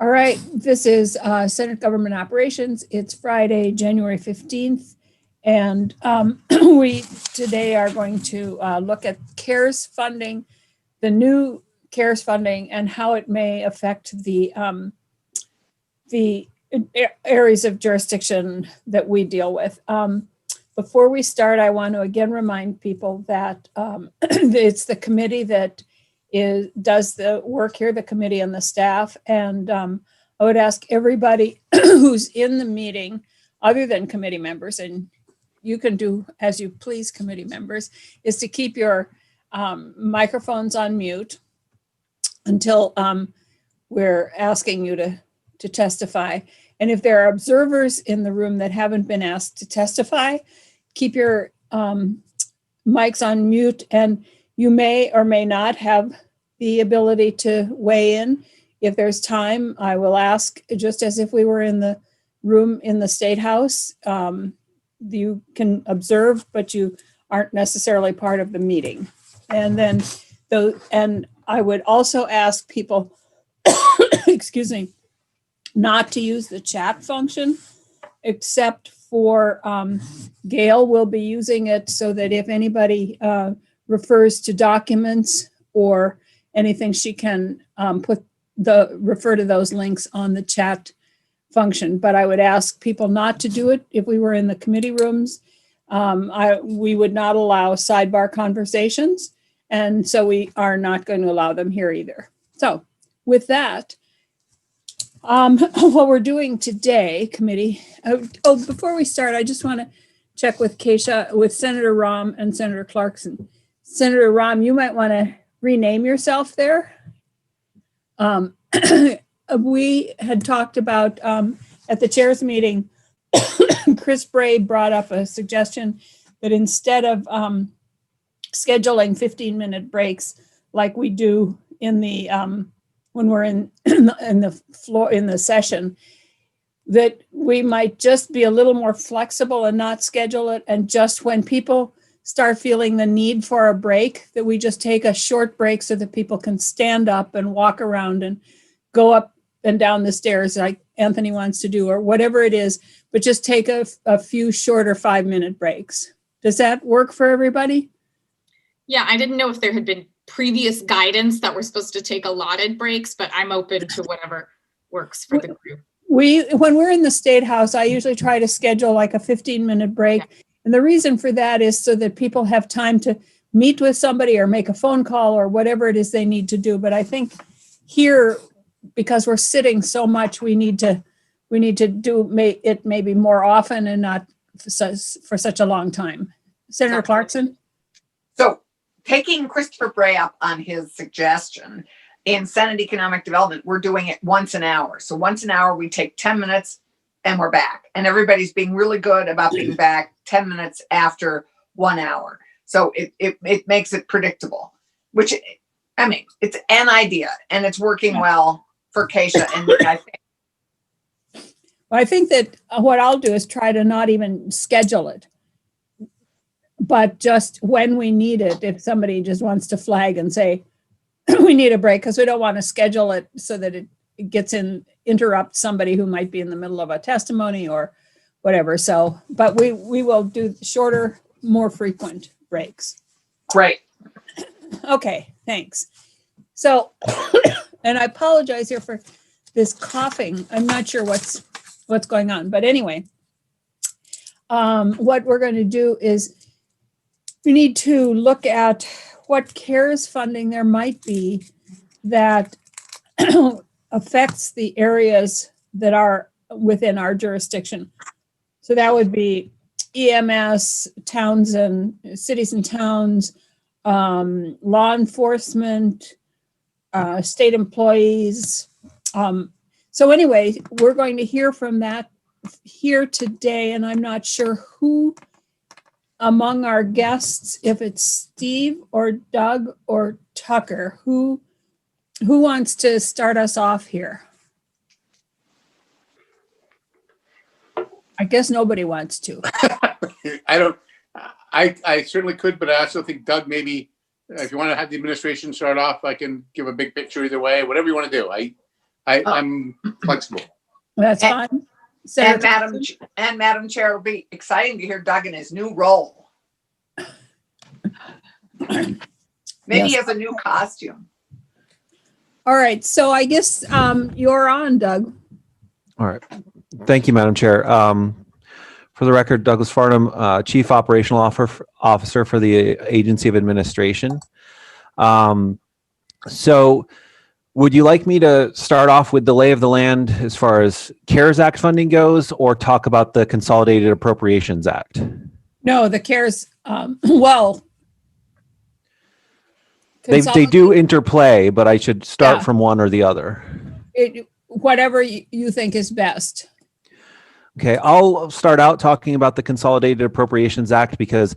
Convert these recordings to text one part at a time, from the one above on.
All right, this is Senate Government Operations. It's Friday, January 15th. And we today are going to look at CARES funding, the new CARES funding, and how it may affect the areas of jurisdiction that we deal with. Before we start, I want to again remind people that it's the committee that does the work here, the committee and the staff. And I would ask everybody who's in the meeting, other than committee members, and you can do as you please, committee members, is to keep your microphones on mute until we're asking you to testify. And if there are observers in the room that haven't been asked to testify, keep your mics on mute, and you may or may not have the ability to weigh in. If there's time, I will ask, just as if we were in the room in the State House. You can observe, but you aren't necessarily part of the meeting. And then, and I would also ask people, excuse me, not to use the chat function, except for Gail will be using it so that if anybody refers to documents or anything, she can refer to those links on the chat function. But I would ask people not to do it if we were in the committee rooms. We would not allow sidebar conversations, and so we are not going to allow them here either. So with that, what we're doing today, committee, before we start, I just want to check with Keisha, with Senator Rahm and Senator Clarkson. Senator Rahm, you might want to rename yourself there. We had talked about, at the chair's meeting, Chris Bray brought up a suggestion that instead of scheduling 15-minute breaks like we do in the when we're in the session, that we might just be a little more flexible and not schedule it, and just when people start feeling the need for a break, that we just take a short break so that people can stand up and walk around and go up and down the stairs like Anthony wants to do, or whatever it is, but just take a few shorter 5-minute breaks. Does that work for everybody? Yeah, I didn't know if there had been previous guidance that we're supposed to take allotted breaks, but I'm open to whatever works for the group. When we're in the State House, I usually try to schedule like a 15-minute break. Yeah. And the reason for that is so that people have time to meet with somebody or make a phone call or whatever it is they need to do. But I think here, because we're sitting so much, we need to do it maybe more often and not for such a long time. Senator Clarkson? So taking Christopher Bray up on his suggestion, in Senate Economic Development, we're doing it once an hour. So once an hour, we take 10 minutes and we're back. And everybody's being really good about being back 10 minutes after 1 hour. So it makes it predictable, which, I mean, it's an idea and it's working well for Keisha. And I think that what I'll do is try to not even schedule it, but just when we need it, if somebody just wants to flag and say, we need a break, because we don't want to schedule it so that it interrupt somebody who might be in the middle of a testimony or whatever. So, but we will do shorter, more frequent breaks. Great. Okay, thanks. So, and I apologize here for this coughing. I'm not sure what's going on, but anyway, what we're going to do is we need to look at what CARES funding there might be that affects the areas that are within our jurisdiction. So that would be EMS, towns and cities and towns, law enforcement, state employees. So anyway, we're going to hear from that here today, and I'm not sure who among our guests, if it's Steve or Doug or Tucker, who wants to start us off here? I guess nobody wants to. I certainly could, but I also think Doug, maybe if you want to have the administration start off, I can give a big picture either way, whatever you want to do. I'm flexible. That's And- fine. Senator Madam Chair, it'll be exciting to hear Doug in his new role. Maybe he has a new costume. All right, so I guess you're on, Doug. All right. Thank you, Madam Chair. For the record, Douglas Farnham, Chief Operational Officer for the Agency of Administration. So would you like me to start off with the lay of the land as far as CARES Act funding goes, or talk about the Consolidated Appropriations Act? No, the CARES, well. They do interplay, but I should start Yeah. from one or the other. Whatever you think is best. Okay, I'll start out talking about the Consolidated Appropriations Act because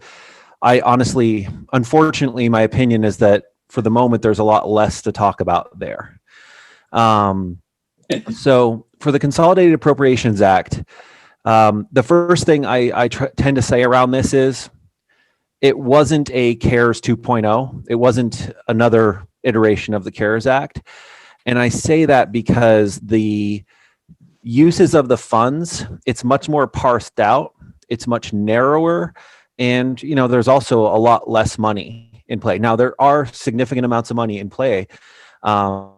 I honestly, unfortunately, my opinion is that for the moment, there's a lot less to talk about there. So for the Consolidated Appropriations Act, the first thing I tend to say around this is it wasn't a CARES 2.0. It wasn't another iteration of the CARES Act. And I say that because the uses of the funds, it's much more parsed out. It's much narrower. And, you know, there's also a lot less money in play. Now, there are significant amounts of money in play. Does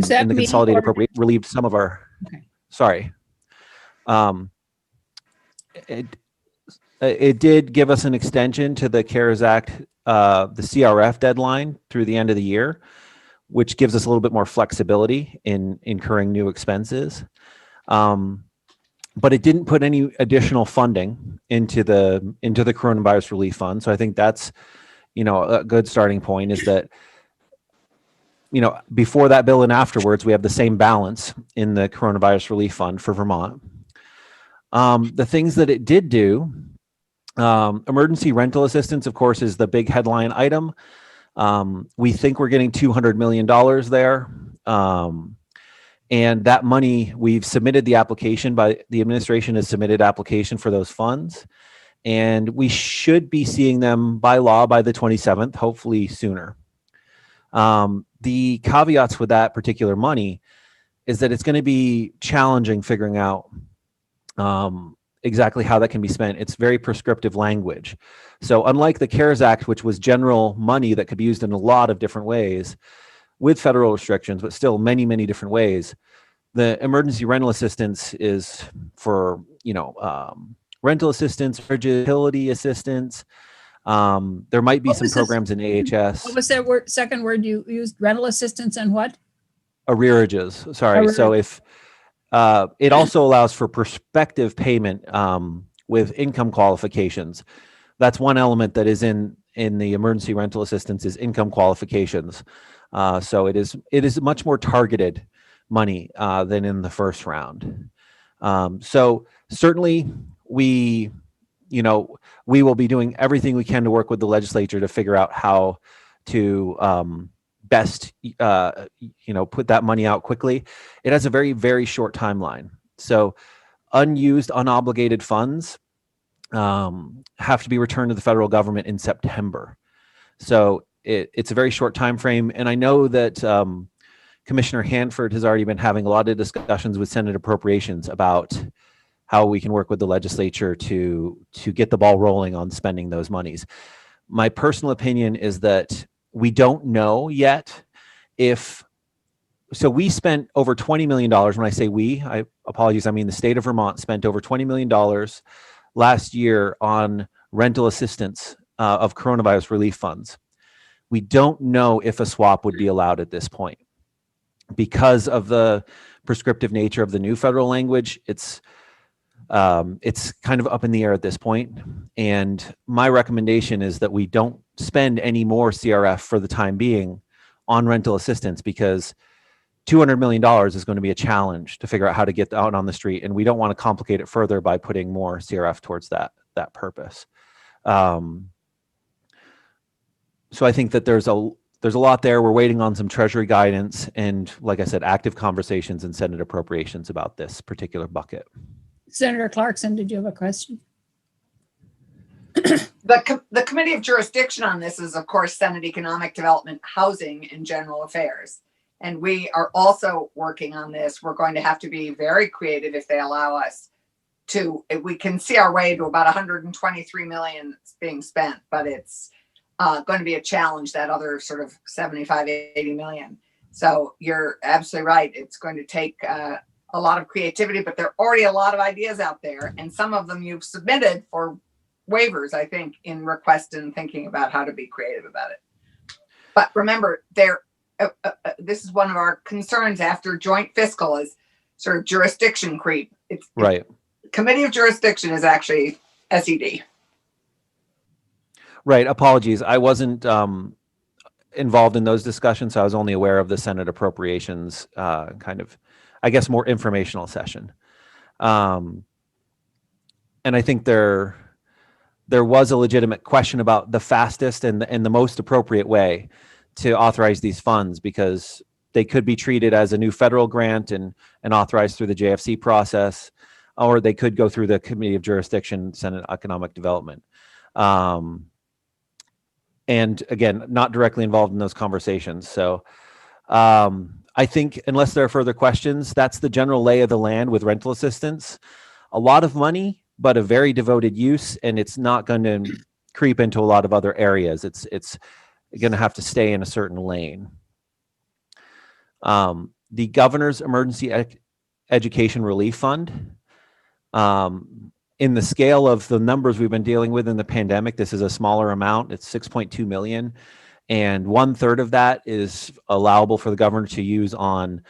that And the mean Consolidated or- Appropriation relieved some of our, Okay. sorry. It did give us an extension to the CARES Act, the CRF deadline through the end of the year, which gives us a little bit more flexibility in incurring new expenses. But it didn't put any additional funding into the coronavirus relief fund. So I think that's, you know, a good starting point is that, you know, before that bill and afterwards, we have the same balance in the coronavirus relief fund for Vermont. The things that it did do, emergency rental assistance, of course, is the big headline item. We think we're getting $200 million there. And that money, we've submitted the application the administration has submitted application for those funds. And we should be seeing them by law by the 27th, hopefully sooner. The caveats with that particular money is that it's going to be challenging figuring out exactly how that can be spent. It's very prescriptive language. So unlike the CARES Act, which was general money that could be used in a lot of different ways with federal restrictions, but still many, many different ways, the emergency rental assistance is for, you know, rental assistance, utility assistance. There might be What some was this? programs in AHS. What was that word, second word you used? Rental assistance and what? Arrearages. Sorry. So if it also allows for prospective payment with income qualifications. That's one element that is in the emergency rental assistance is income qualifications. So it is much more targeted money than in the first round. So certainly we will be doing everything we can to work with the legislature to figure out how to best put that money out quickly. It has a very, very short timeline. So unused, unobligated funds have to be returned to the federal government in September. So it's a very short time frame. And I know that Commissioner Hanford has already been having a lot of discussions with Senate Appropriations about how we can work with the legislature to get the ball rolling on spending those monies. My personal opinion is that we don't know yet so we spent over $20 million. When I say we, I apologize. I mean, the state of Vermont spent over $20 million last year on rental assistance of coronavirus relief funds. We don't know if a swap would be allowed at this point because of the prescriptive nature of the new federal language. It's kind of up in the air at this point. And my recommendation is that we don't spend any more CRF for the time being on rental assistance, because $200 million is going to be a challenge to figure out how to get out on the street. And we don't want to complicate it further by putting more CRF towards that purpose. So I think that there's a lot there. We're waiting on some Treasury guidance and, like I said, active conversations in Senate Appropriations about this particular bucket. Senator Clarkson, did you have a question? The Committee of Jurisdiction on this is, of course, Senate Economic Development, Housing, and General Affairs. And we are also working on this. We're going to have to be very creative if they allow us to. If we can see our way to about 123 million being spent, but it's going to be a challenge, that other sort of 75, 80 million. So you're absolutely right. It's going to take a lot of creativity, but there are already a lot of ideas out there. And some of them you've submitted for waivers, I think, in request and thinking about how to be creative about it. But remember, this is one of our concerns after joint fiscal is sort of jurisdiction creep. It's Right. Committee of Jurisdiction is actually SED. Right. Apologies. I wasn't involved in those discussions, so I was only aware of the Senate Appropriations kind of, I guess, more informational session. And I think there was a legitimate question about the fastest and the most appropriate way to authorize these funds, because they could be treated as a new federal grant and authorized through the JFC process, or they could go through the Committee of Jurisdiction, Senate Economic Development. And again, not directly involved in those conversations. So I think unless there are further questions, that's the general lay of the land with rental assistance. A lot of money, but a very devoted use, and it's not going to creep into a lot of other areas. It's going to have to stay in a certain lane. The Governor's Emergency Education Relief Fund, in the scale of the numbers we've been dealing with in the pandemic, this is a smaller amount. It's 6.2 million. And 1/3 of that is allowable for the governor to use on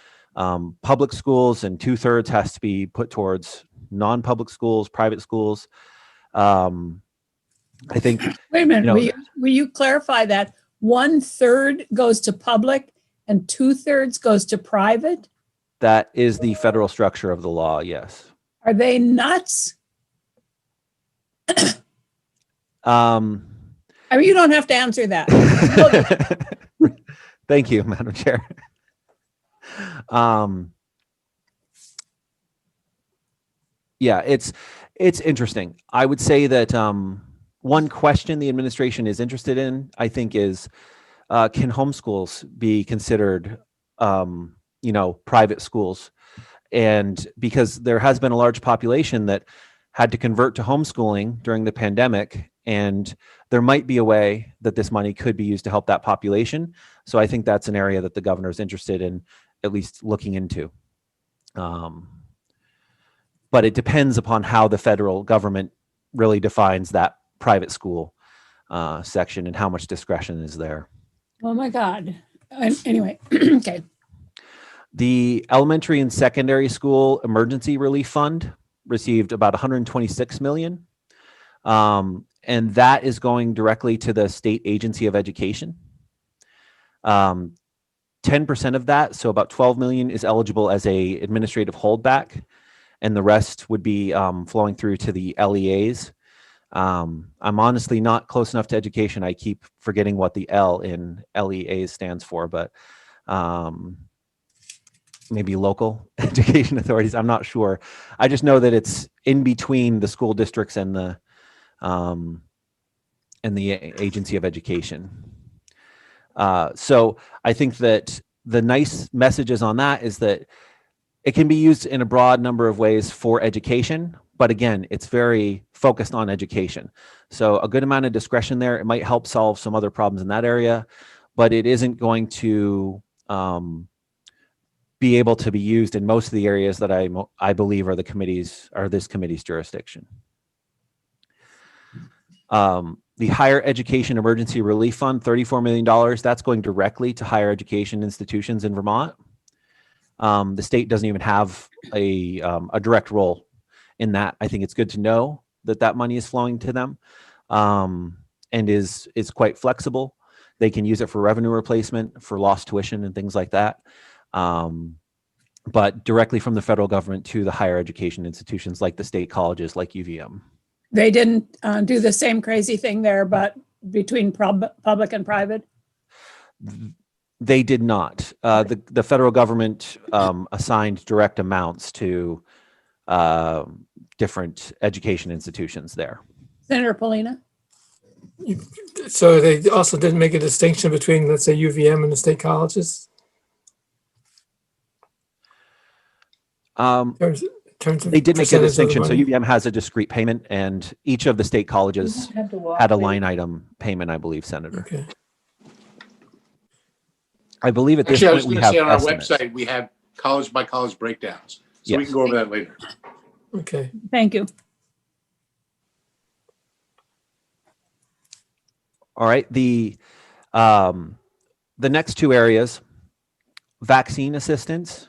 public schools, and 2/3 has to be put towards non-public schools, private schools. I think. Wait a minute, will you clarify that 1/3 goes to public and 2/3 goes to private? That is the federal structure of the law, yes. Are they nuts? I mean, you don't have to answer that. Thank you, Madam Chair. Yeah, it's interesting. I would say that one question the administration is interested in, I think, is can homeschools be considered, private schools? And because there has been a large population that had to convert to homeschooling during the pandemic, and there might be a way that this money could be used to help that population. So I think that's an area that the governor is interested in at least looking into. But it depends upon how the federal government really defines that private school section and how much discretion is there. Oh my God. Anyway, okay. The Elementary and Secondary School Emergency Relief Fund received about 126 million. And that is going directly to the State Agency of Education. 10% of that, so about 12 million, is eligible as a administrative holdback, and the rest would be flowing through to the LEAs. I'm honestly not close enough to education. I keep forgetting what the L in LEAs stands for, but maybe local education authorities. I'm not sure. I just know that it's in between the school districts and the Agency of Education. So I think that the nice messages on that is that it can be used in a broad number of ways for education, but again, it's very focused on education. So a good amount of discretion there. It might help solve some other problems in that area, but it isn't going to be able to be used in most of the areas that I believe are this committee's jurisdiction. The Higher Education Emergency Relief Fund, $34 million, that's going directly to higher education institutions in Vermont. The state doesn't even have a direct role in that. I think it's good to know that money is flowing to them, and is quite flexible. They can use it for revenue replacement, for lost tuition and things like that. But directly from the federal government to the higher education institutions like the state colleges, like UVM. They didn't do the same crazy thing there, but between public and private? They did not. The federal government assigned direct amounts to different education institutions there. Senator Polina? So they also didn't make a distinction between, let's say, UVM and the state colleges in terms of They did make a percentage of the distinction. So money? UVM has a discrete payment, and each of the state colleges had a line item payment, I believe, Senator. Okay. I believe at this Actually, I was point we going to have say on our estimates. website, we have college by college breakdowns. So we Yes. can go over that later. Okay. Thank you. All right. The next two areas, vaccine assistance.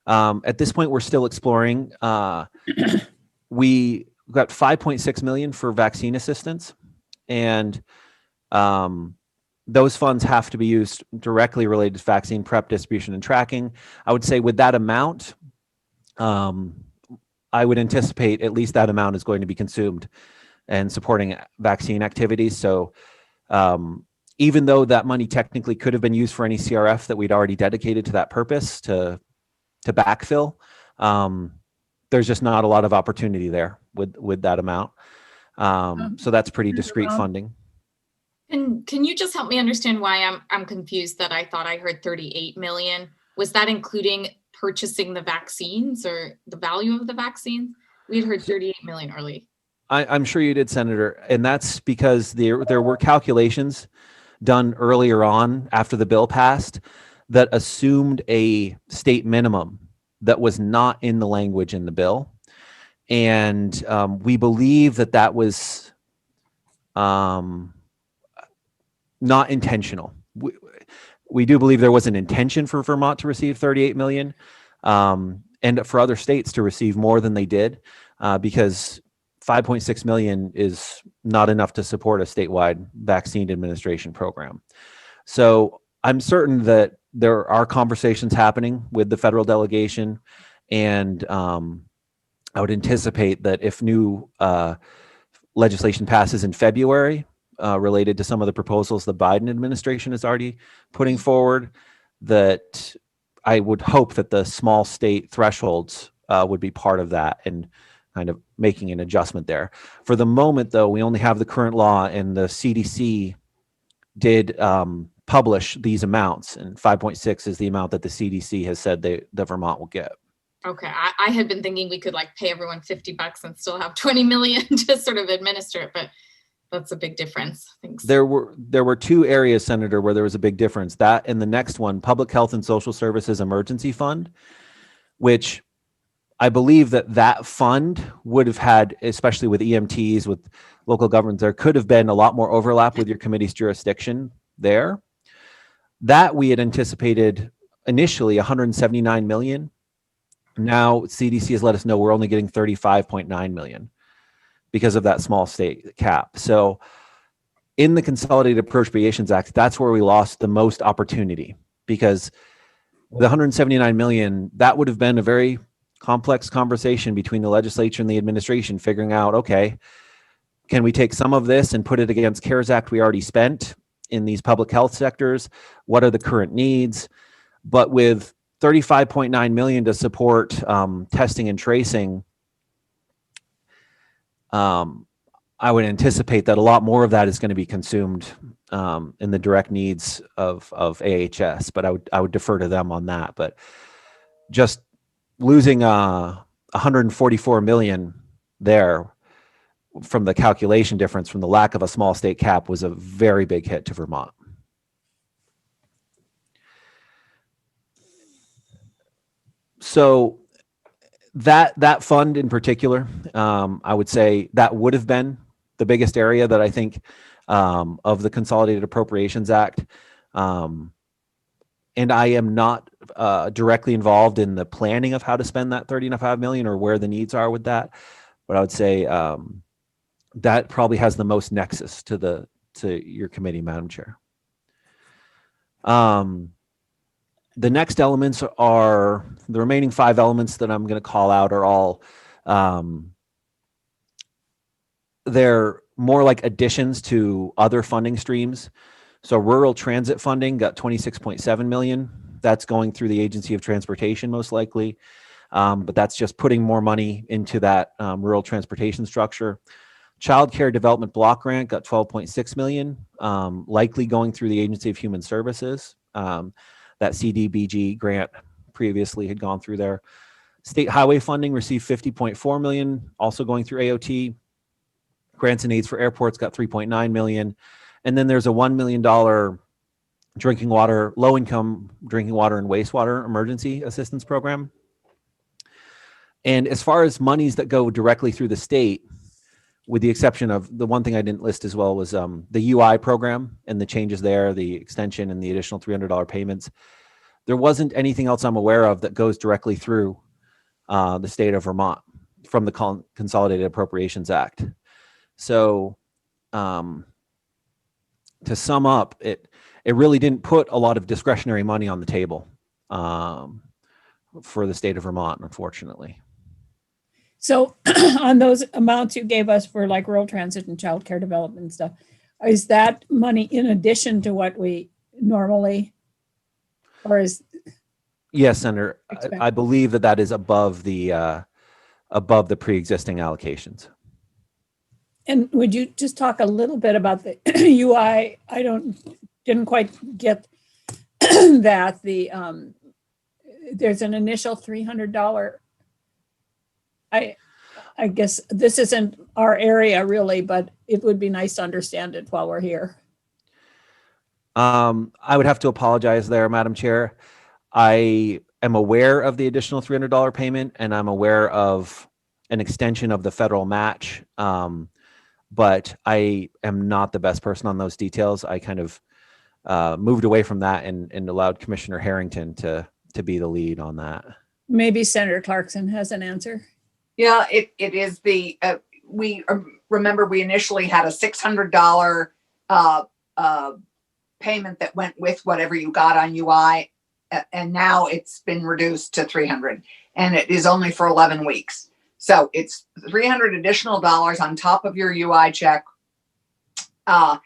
At this point, we're still exploring. We got 5.6 million for vaccine assistance, and those funds have to be used directly related to vaccine prep, distribution, and tracking. I would say with that amount, I would anticipate at least that amount is going to be consumed and supporting vaccine activities. So even though that money technically could have been used for any CRF that we'd already dedicated to that purpose to backfill, there's just not a lot of opportunity there with that amount. So that's pretty discrete funding. And can you just help me understand why I'm confused that I thought I heard 38 million? Was that including purchasing the vaccines or the value of the vaccines? We had heard 38 million early. I'm sure you did, Senator. And that's because there were calculations done earlier on after the bill passed that assumed a state minimum that was not in the language in the bill. And we believe that was not intentional. We do believe there was an intention for Vermont to receive 38 million and for other states to receive more than they did because 5.6 million is not enough to support a statewide vaccine administration program. So I'm certain that there are conversations happening with the federal delegation, and I would anticipate that if new legislation passes in February related to some of the proposals the Biden administration is already putting forward, that I would hope that the small state thresholds would be part of that and kind of making an adjustment there. For the moment, though, we only have the current law, and the CDC did publish these amounts, and 5.6 is the amount that the CDC has said that Vermont will get. Okay, I had been thinking we could like pay everyone $50 and still have 20 million to sort of administer it, but that's a big difference. Thanks. There were two areas, Senator, where there was a big difference. That and the next one, Public Health and Social Services Emergency Fund, which I believe that fund would have had, especially with EMTs, with local governments, there could have been a lot more overlap with your committee's jurisdiction there. That we had anticipated initially 179 million. Now CDC has let us know we're only getting 35.9 million because of that small state cap. So in the Consolidated Appropriations Act, that's where we lost the most opportunity, because the 179 million, that would have been a very complex conversation between the legislature and the administration, figuring out, okay, can we take some of this and put it against CARES Act we already spent in these public health sectors? What are the current needs? But with 35.9 million to support testing and tracing, I would anticipate that a lot more of that is going to be consumed in the direct needs of AHS, but I would defer to them on that. But just losing 144 million there from the calculation difference from the lack of a small state cap was a very big hit to Vermont. So that fund in particular, I would say that would have been the biggest area that I think of the Consolidated Appropriations Act. And I am not directly involved in the planning of how to spend that 35 million or where the needs are with that. But I would say that probably has the most nexus to your committee, Madam Chair. The next elements are the remaining 5 elements that I'm going to call out are all, they're more like additions to other funding streams. So rural transit funding got 26.7 million. That's going through the Agency of Transportation most likely. But that's just putting more money into that rural transportation structure. Child Care Development Block Grant got 12.6 million, likely going through the Agency of Human Services. That CDBG grant previously had gone through there. State highway funding received 50.4 million, also going through AOT. Grants and aids for airports got 3.9 million. And then there's a $1 million drinking water, low-income drinking water and wastewater emergency assistance program. And as far as monies that go directly through the state, with the exception of the one thing I didn't list as well was the UI program and the changes there, the extension and the additional $300 payments. There wasn't anything else I'm aware of that goes directly through the state of Vermont from the Consolidated Appropriations Act. So to sum up, it really didn't put a lot of discretionary money on the table for the state of Vermont, unfortunately. So on those amounts you gave us for like rural transit and childcare development and stuff, is that money in addition to what we normally, or is? Yes, Senator, I believe that is above the pre-existing allocations. And would you just talk a little bit about the UI? I didn't quite get that there's an initial $300. I guess this isn't our area really, but it would be nice to understand it while we're here. I would have to apologize there, Madam Chair. I am aware of the additional $300 payment, and I'm aware of an extension of the federal match. But I am not the best person on those details. I kind of moved away from that and allowed Commissioner Harrington to be the lead on that. Maybe Senator Clarkson has an answer. Yeah, it is we remember we initially had a $600 payment that went with whatever you got on UI, and now it's been reduced to $300, and it is only for 11 weeks. So it's $300 additional dollars on top of your UI check, but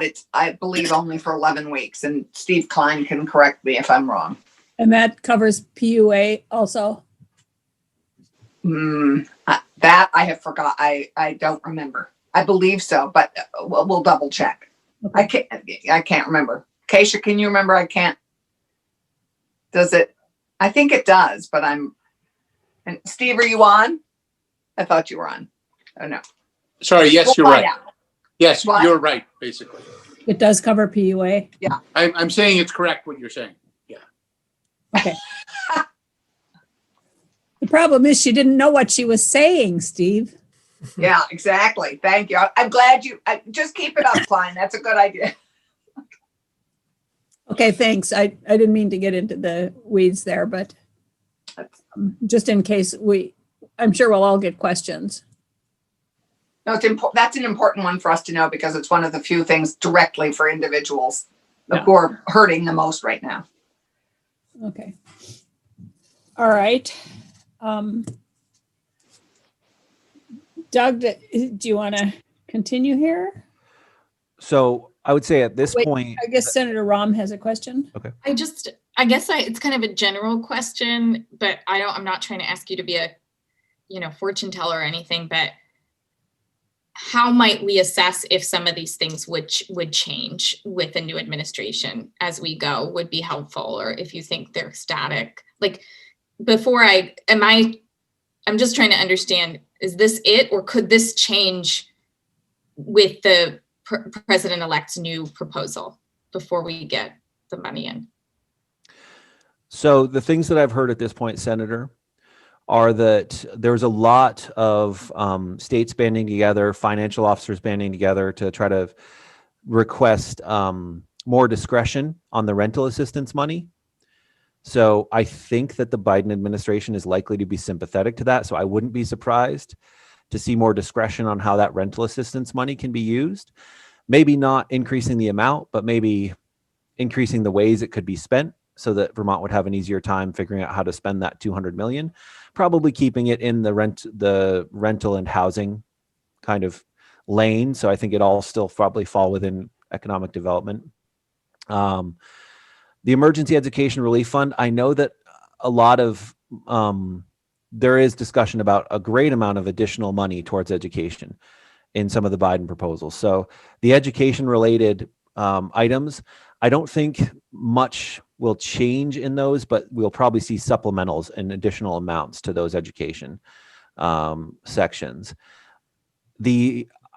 it's, I believe, only for 11 weeks. And Steve Klein can correct me if I'm wrong. And that covers PUA also? That I have forgot. I don't remember. I believe so, but we'll double check. Okay. I can't remember. Keisha, can you remember? I can't. Does it? I think it does, but and Steve, are you on? I thought you were on. Oh no. Sorry. Yes, you're right. Out. Yes, you're right. Basically, it does cover PUA. Yeah. I'm saying it's correct what you're saying. Yeah. Okay. The problem is she didn't know what she was saying, Steve. Yeah, exactly. Thank you. I'm glad just keep it up, Klein. That's a good idea. Okay, thanks. I didn't mean to get into the weeds there, but just in case I'm sure we'll all get questions. No, that's an important one for us to know because it's one of the few things directly for individuals who are hurting the most right now. Okay. All right. Doug, do you want to continue here? So I would say at this point, I guess Senator Rahm has a question. Okay. I guess it's kind of a general question, but I'm not trying to ask you to be a, fortune teller or anything, but how might we assess if some of these things would change with a new administration as we go would be helpful, or if you think they're static? Like I'm just trying to understand, is this it, or could this change with the president-elect's new proposal before we get the money in? So the things that I've heard at this point, Senator, are that there's a lot of states banding together, financial officers banding together to try to request more discretion on the rental assistance money. So I think that the Biden administration is likely to be sympathetic to that. So I wouldn't be surprised to see more discretion on how that rental assistance money can be used. Maybe not increasing the amount, but maybe increasing the ways it could be spent so that Vermont would have an easier time figuring out how to spend that $200 million, probably keeping it in the rental and housing kind of lane. So I think it all still probably fall within economic development. The Emergency Education Relief Fund, I know that a lot of, there is discussion about a great amount of additional money towards education. in some of the Biden proposals. So the education related items, I don't think much will change in those, but we'll probably see supplementals and additional amounts to those education sections.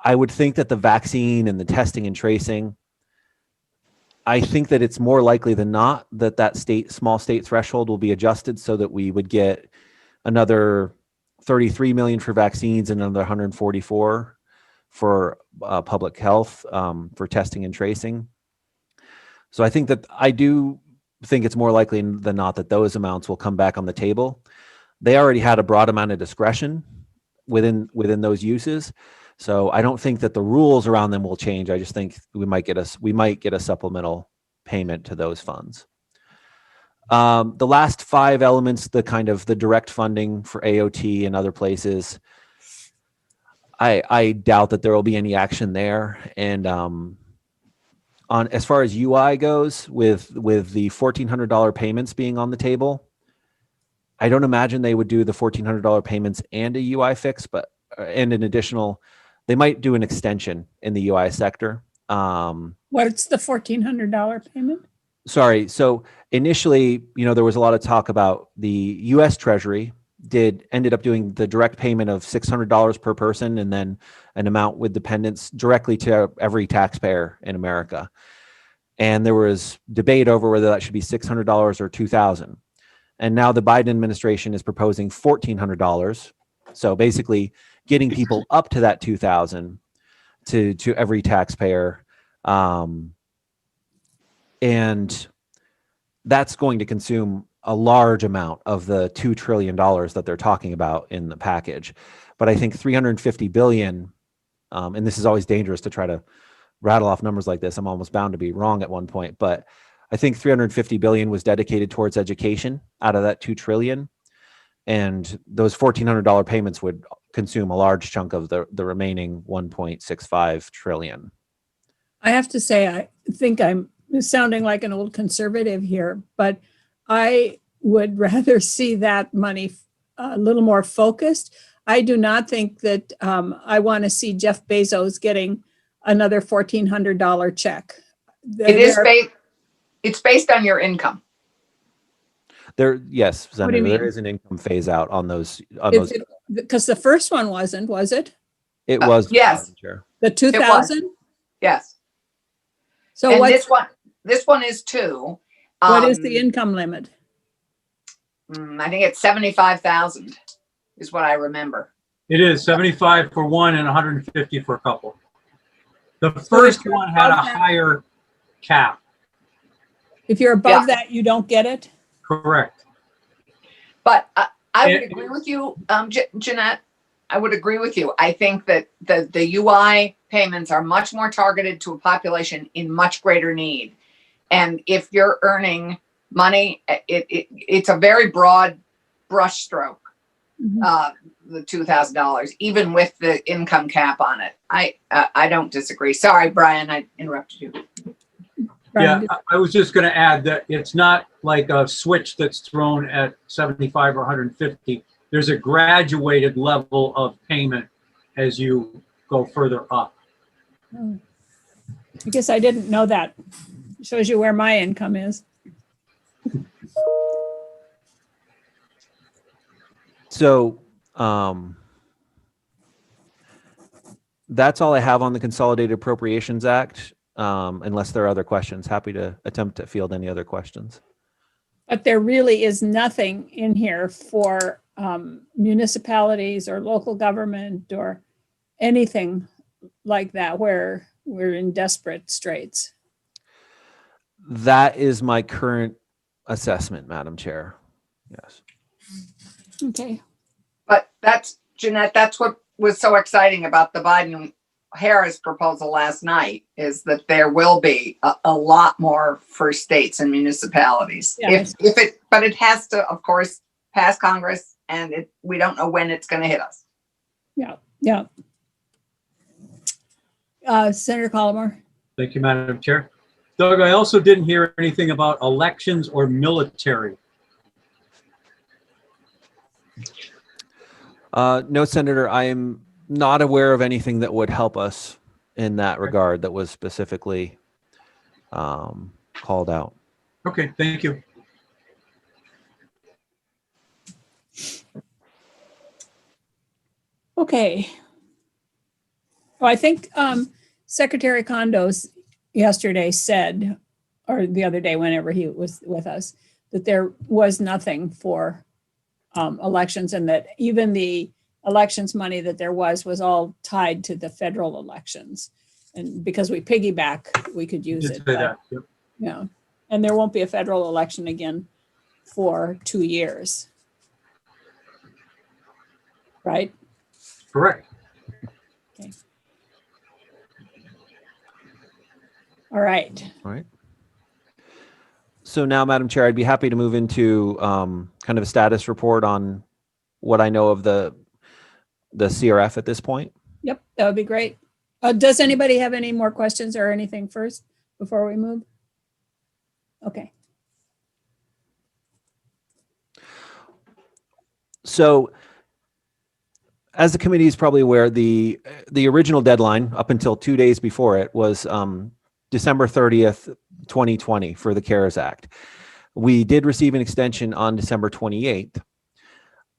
I would think that the vaccine and the testing and tracing, I think that it's more likely than not that small state threshold will be adjusted so that we would get another 33 million for vaccines and another 144 for public health for testing and tracing. So I think that I do think it's more likely than not that those amounts will come back on the table. They already had a broad amount of discretion within those uses. So I don't think that the rules around them will change. I just think we might get a supplemental payment to those funds. The last 5 elements, the kind of the direct funding for AOT and other places, I doubt that there will be any action there. And on as far as UI goes, with the $1,400 payments being on the table, I don't imagine they would do the $1,400 payments and a UI fix, and an additional. They might do an extension in the UI sector. What's the $1,400 payment? Sorry. So initially, there was a lot of talk about the U.S. Treasury ended up doing the direct payment of $600 per person, and then an amount with dependents directly to every taxpayer in America. And there was debate over whether that should be $600 or $2,000. And now the Biden administration is proposing $1,400. So basically getting people up to that $2,000 to every taxpayer. And that's going to consume a large amount of the $2 trillion that they're talking about in the package. But I think $350 billion, and this is always dangerous to try to rattle off numbers like this. I'm almost bound to be wrong at one point, but I think $350 billion was dedicated towards education out of that $2 trillion. And those $1,400 payments would consume a large chunk of the remaining $1.65 trillion. I have to say, I think I'm sounding like an old conservative here, but I would rather see that money a little more focused. I do not think that I want to see Jeff Bezos getting another $1,400 check. It's based on your income. Yes, What do you Senator, there mean? is an income phase out on those. Because the first one wasn't, was it? It was. Yes. Madam Chair. The 2,000? Yes. So And what's, this one is too. what is the income limit? I think it's 75,000 is what I remember. It is 75 for one and 150 for a couple. The if first you're one had a above that- higher cap. If you're above that, you don't get it? Correct. But I would And- agree with you, Jeanette. I would agree with you. I think that the UI payments are much more targeted to a population in much greater need. And if you're earning money, it's a very broad brush stroke, the $2,000, even with the income cap on it. I don't disagree. Sorry, Brian, I interrupted you. Yeah, I was just going to add that it's not like a switch that's thrown at 75 or 150. There's a graduated level of payment as you go further up. I guess I didn't know that. Shows you where my income is. So that's all I have on the Consolidated Appropriations Act. Unless there are other questions, happy to attempt to field any other questions. But there really is nothing in here for municipalities or local government or anything like that where we're in desperate straits. That is my current assessment, Madam Chair. Yes. Okay. But Jeanette, that's what was so exciting about the Biden-Harris proposal last night, is that there will be a lot more for states and municipalities. Yeah. But it has to, of course, pass Congress, and we don't know when it's going to hit us. Yeah. Senator Collmore. Thank you, Madam Chair. Doug, I also didn't hear anything about elections or military. No, Senator, I am not aware of anything that would help us in that regard that was specifically called out. Okay, thank you. Okay. Well, I think Secretary Condos yesterday said, or the other day, whenever he was with us, that there was nothing for elections, and that even the elections money that there was all tied to the federal elections. And because we piggyback, we could use Did it. say but, that. Yep. yeah. And there won't be a federal election again for 2 years. Right? Correct. All right. All right. So now, Madam Chair, I'd be happy to move into kind of a status report on what I know of the CRF at this point. Yep, that would be great. Does anybody have any more questions or anything first before we move? Okay. So, as the committee is probably aware, the original deadline up until 2 days before it was December 30th, 2020 for the CARES Act. We did receive an extension on December 28th,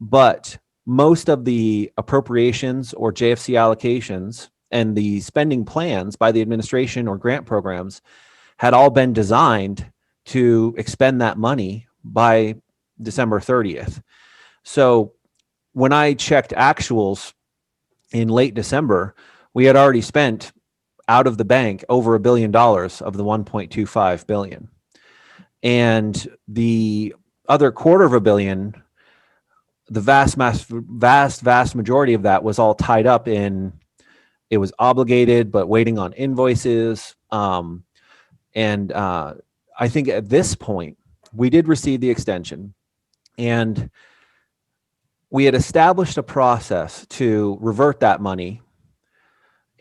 but most of the appropriations or JFC allocations and the spending plans by the administration or grant programs had all been designed to expend that money by December 30th. So when I checked actuals in late December, we had already spent out of the bank over $1 billion of the 1.25 billion. And the other $250 million, the vast majority of that was all tied up in, it was obligated, but waiting on invoices. And I think at this point, we did receive the extension, and we had established a process to revert that money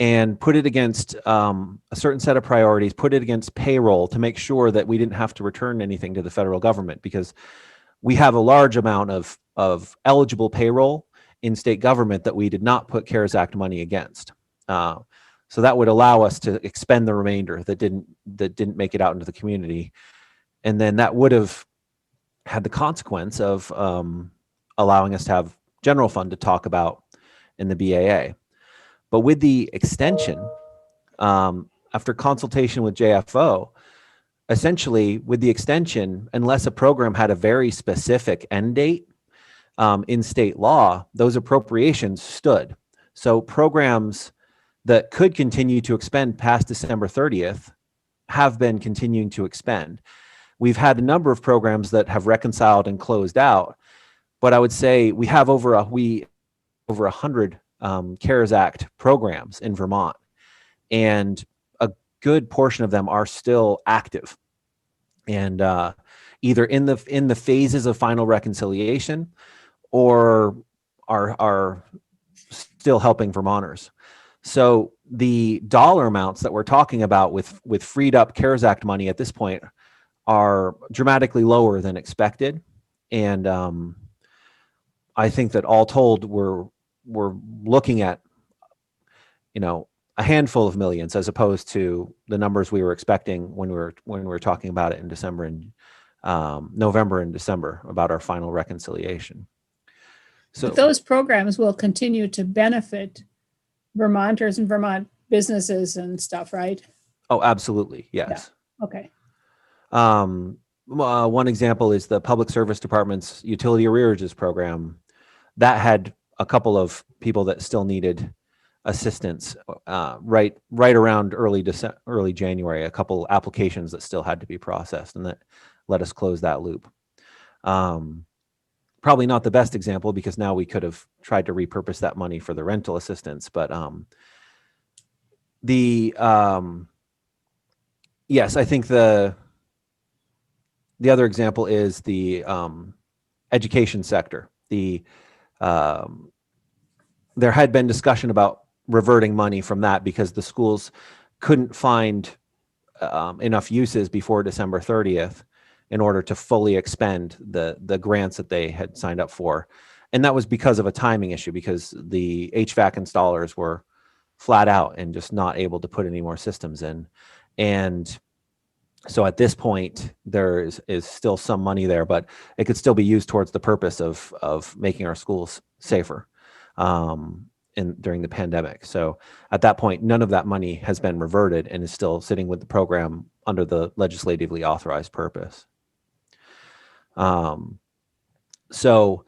and put it against a certain set of priorities, put it against payroll to make sure that we didn't have to return anything to the federal government, because we have a large amount of eligible payroll in state government that we did not put CARES Act money against. So that would allow us to expend the remainder that didn't make it out into the community. And then that would have had the consequence of allowing us to have general fund to talk about in the BAA. But with the extension, after consultation with JFO, essentially with the extension, unless a program had a very specific end date in state law, those appropriations stood. So programs that could continue to expend past December 30th have been continuing to expend. We've had a number of programs that have reconciled and closed out, but I would say we have over 100 CARES Act programs in Vermont, and a good portion of them are still active and either in the phases of final reconciliation or are still helping Vermonters. So the dollar amounts that we're talking about with freed up CARES Act money at this point are dramatically lower than expected. And I think that all told, we're looking at, a handful of millions as opposed to the numbers we were expecting when we were talking about it in December and November and December about our final reconciliation. So But those programs will continue to benefit Vermonters and Vermont businesses and stuff, right? Oh, absolutely. Yes. Yeah. Okay. One example is the Public Service Department's utility arrearages program. That had a couple of people that still needed assistance right around early January, a couple applications that still had to be processed, and that let us close that loop. Probably not the best example, because now we could have tried to repurpose that money for the rental assistance, but yes, I think the other example is the education sector. There had been discussion about reverting money from that because the schools couldn't find enough uses before December 30th in order to fully expend the grants that they had signed up for. And that was because of a timing issue, because the HVAC installers were flat out and just not able to put any more systems in. And so at this point, there is still some money there, but it could still be used towards the purpose of making our schools safer during the pandemic. So at that point, none of that money has been reverted and is still sitting with the program under the legislatively authorized purpose. So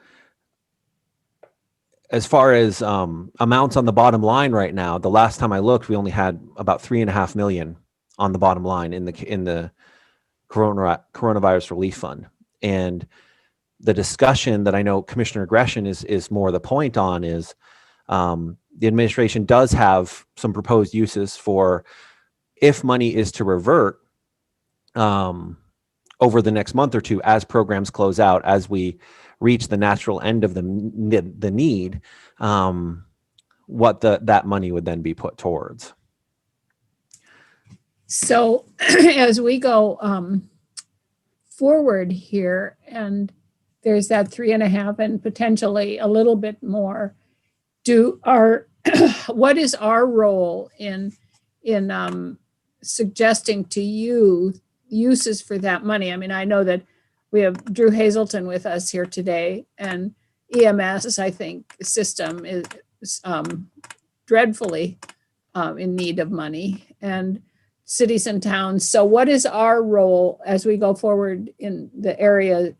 as far as amounts on the bottom line right now, the last time I looked, we only had about $3.5 million on the bottom line in the coronavirus relief fund. And the discussion that I know Commissioner Gresham is more the point on is the administration does have some proposed uses for if money is to revert over the next month or two as programs close out, as we reach the natural end of the need, what that money would then be put towards. So as we go forward here, and there's that 3.5 and potentially a little bit more, what is our role in suggesting to you uses for that money? I mean, I know that we have Drew Hazelton with us here today, and EMS, I think, system is dreadfully in need of money, and cities and towns. So what is our role as we go forward in the area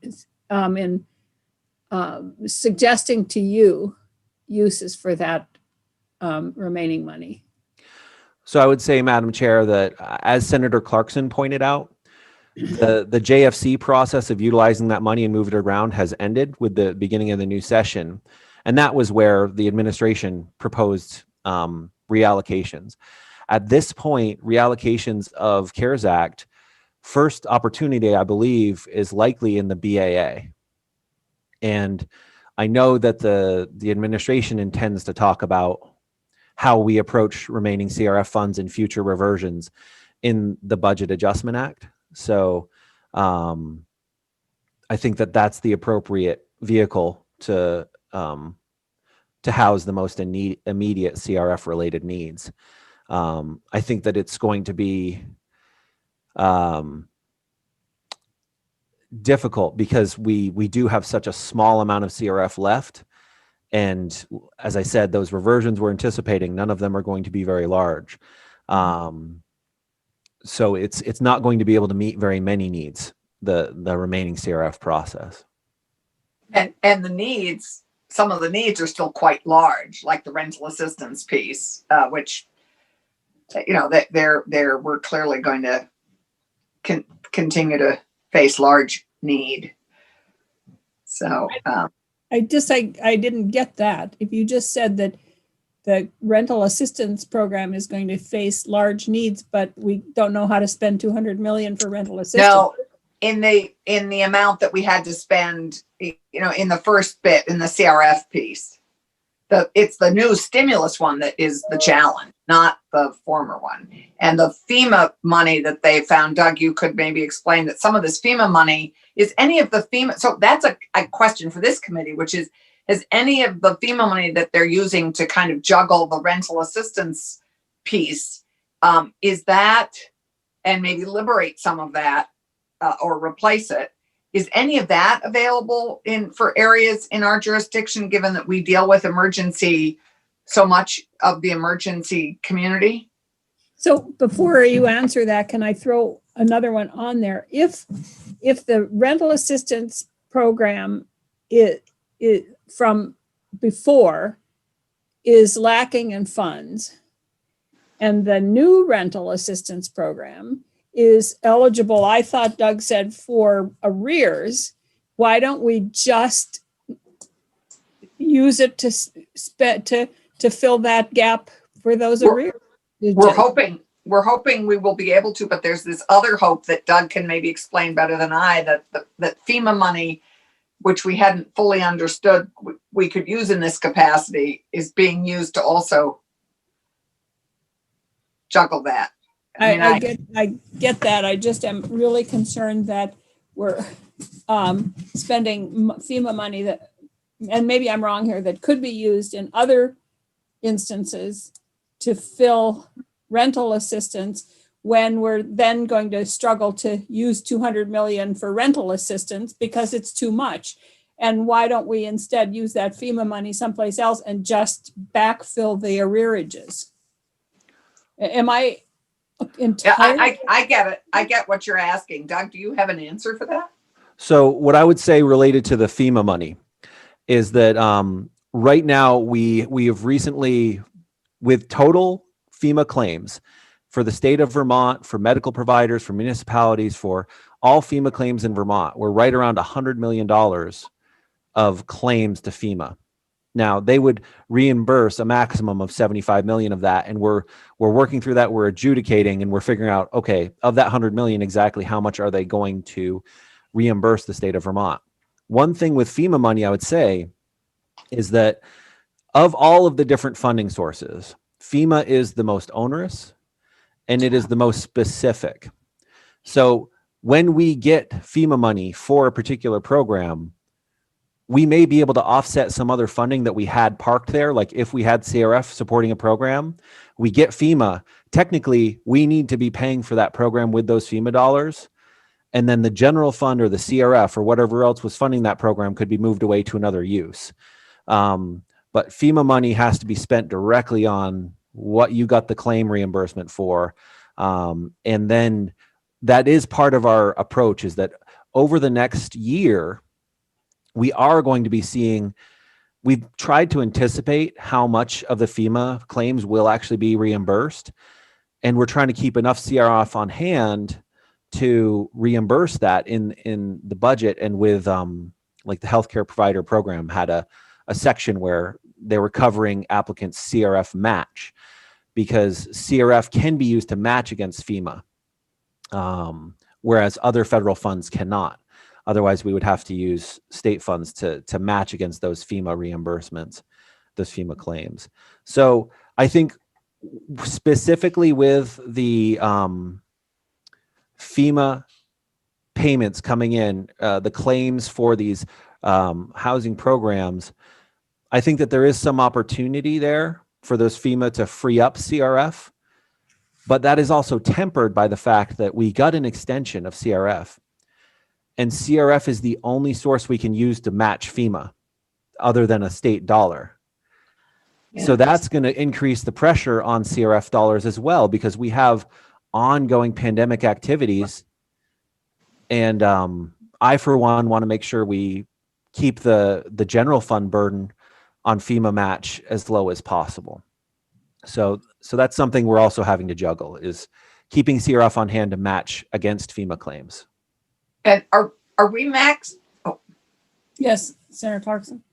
in suggesting to you uses for that remaining money? So I would say, Madam Chair, that as Senator Clarkson pointed out, the JFC process of utilizing that money and move it around has ended with the beginning of the new session. And that was where the administration proposed reallocations. At this point, reallocations of CARES Act, first opportunity, I believe, is likely in the BAA. And I know that the administration intends to talk about how we approach remaining CRF funds and future reversions in the Budget Adjustment Act. So I think that that's the appropriate vehicle to house the most immediate CRF related needs. I think that it's going to be difficult because we do have such a small amount of CRF left. And as I said, those reversions we're anticipating, none of them are going to be very large. So it's not going to be able to meet very many needs, the remaining CRF process. And the needs, some of the needs are still quite large, like the rental assistance piece, which, you know, that we're clearly going to continue to face large need. So I didn't get that. If you just said that the rental assistance program is going to face large needs, but we don't know how to spend $200 million for rental assistance. No, in the amount that we had to spend, you know, in the first bit in the CRF piece, it's the new stimulus one that is the challenge, not the former one. And the FEMA money that they found, Doug, you could maybe explain that some of this FEMA money is any of the FEMA. So that's a question for this committee, which is any of the FEMA money that they're using to kind of juggle the rental assistance piece, is that, and maybe liberate some of that or replace it, is any of that available for areas in our jurisdiction, given that we deal with so much of the emergency community? So before you answer that, can I throw another one on there? If the rental assistance program is from before is lacking in funds, and the new rental assistance program is eligible, I thought Doug said, for arrears, why don't we just use it to fill that gap for those arrears? We're hoping we will be able to, but there's this other hope that Doug can maybe explain better than I, that FEMA money, which we hadn't fully understood we could use in this capacity, is being used to also juggle that. I get that. I just am really concerned that we're spending FEMA money that and maybe I'm wrong here, that could be used in other instances to fill rental assistance when we're then going to struggle to use 200 million for rental assistance because it's too much. And why don't we instead use that FEMA money someplace else and just backfill the arrearages? Am I entirely? I get it. I get what you're asking. Doug, do you have an answer for that? So what I would say related to the FEMA money is that right now we have recently, with total FEMA claims for the state of Vermont, for medical providers, for municipalities, for all FEMA claims in Vermont, we're right around $100 million of claims to FEMA. Now they would reimburse a maximum of 75 million of that, and we're working through that. We're adjudicating, and we're figuring out, okay, of that 100 million, exactly how much are they going to reimburse the state of Vermont? One thing with FEMA money, I would say, is that of all of the different funding sources, FEMA is the most onerous and it is the most specific. So when we get FEMA money for a particular program, we may be able to offset some other funding that we had parked there. Like if we had CRF supporting a program, we get FEMA. Technically, we need to be paying for that program with those FEMA dollars. And then the general fund or the CRF or whatever else was funding that program could be moved away to another use. But FEMA money has to be spent directly on what you got the claim reimbursement for. And then that is part of our approach, is that over the next year, we are going to be seeing, we've tried to anticipate how much of the FEMA claims will actually be reimbursed. And we're trying to keep enough CRF on hand to reimburse that in the budget. And with like the healthcare provider program had a section where they were covering applicants' CRF match, because CRF can be used to match against FEMA, whereas other federal funds cannot. Otherwise, we would have to use state funds to match against those FEMA reimbursements, those FEMA claims. So I think specifically with the FEMA payments coming in, the claims for these housing programs, I think that there is some opportunity there for those FEMA to free up CRF, but that is also tempered by the fact that we got an extension of CRF, and CRF is the only source we can use to match FEMA other than a state dollar. So that's going to increase the pressure on CRF dollars as well, because we have ongoing pandemic activities. And I, for one, want to make sure we keep the general fund burden on FEMA match as low as possible. So that's something we're also having to juggle, is keeping CRF on hand to match against FEMA claims. And are we Yes, Senator Clarkson.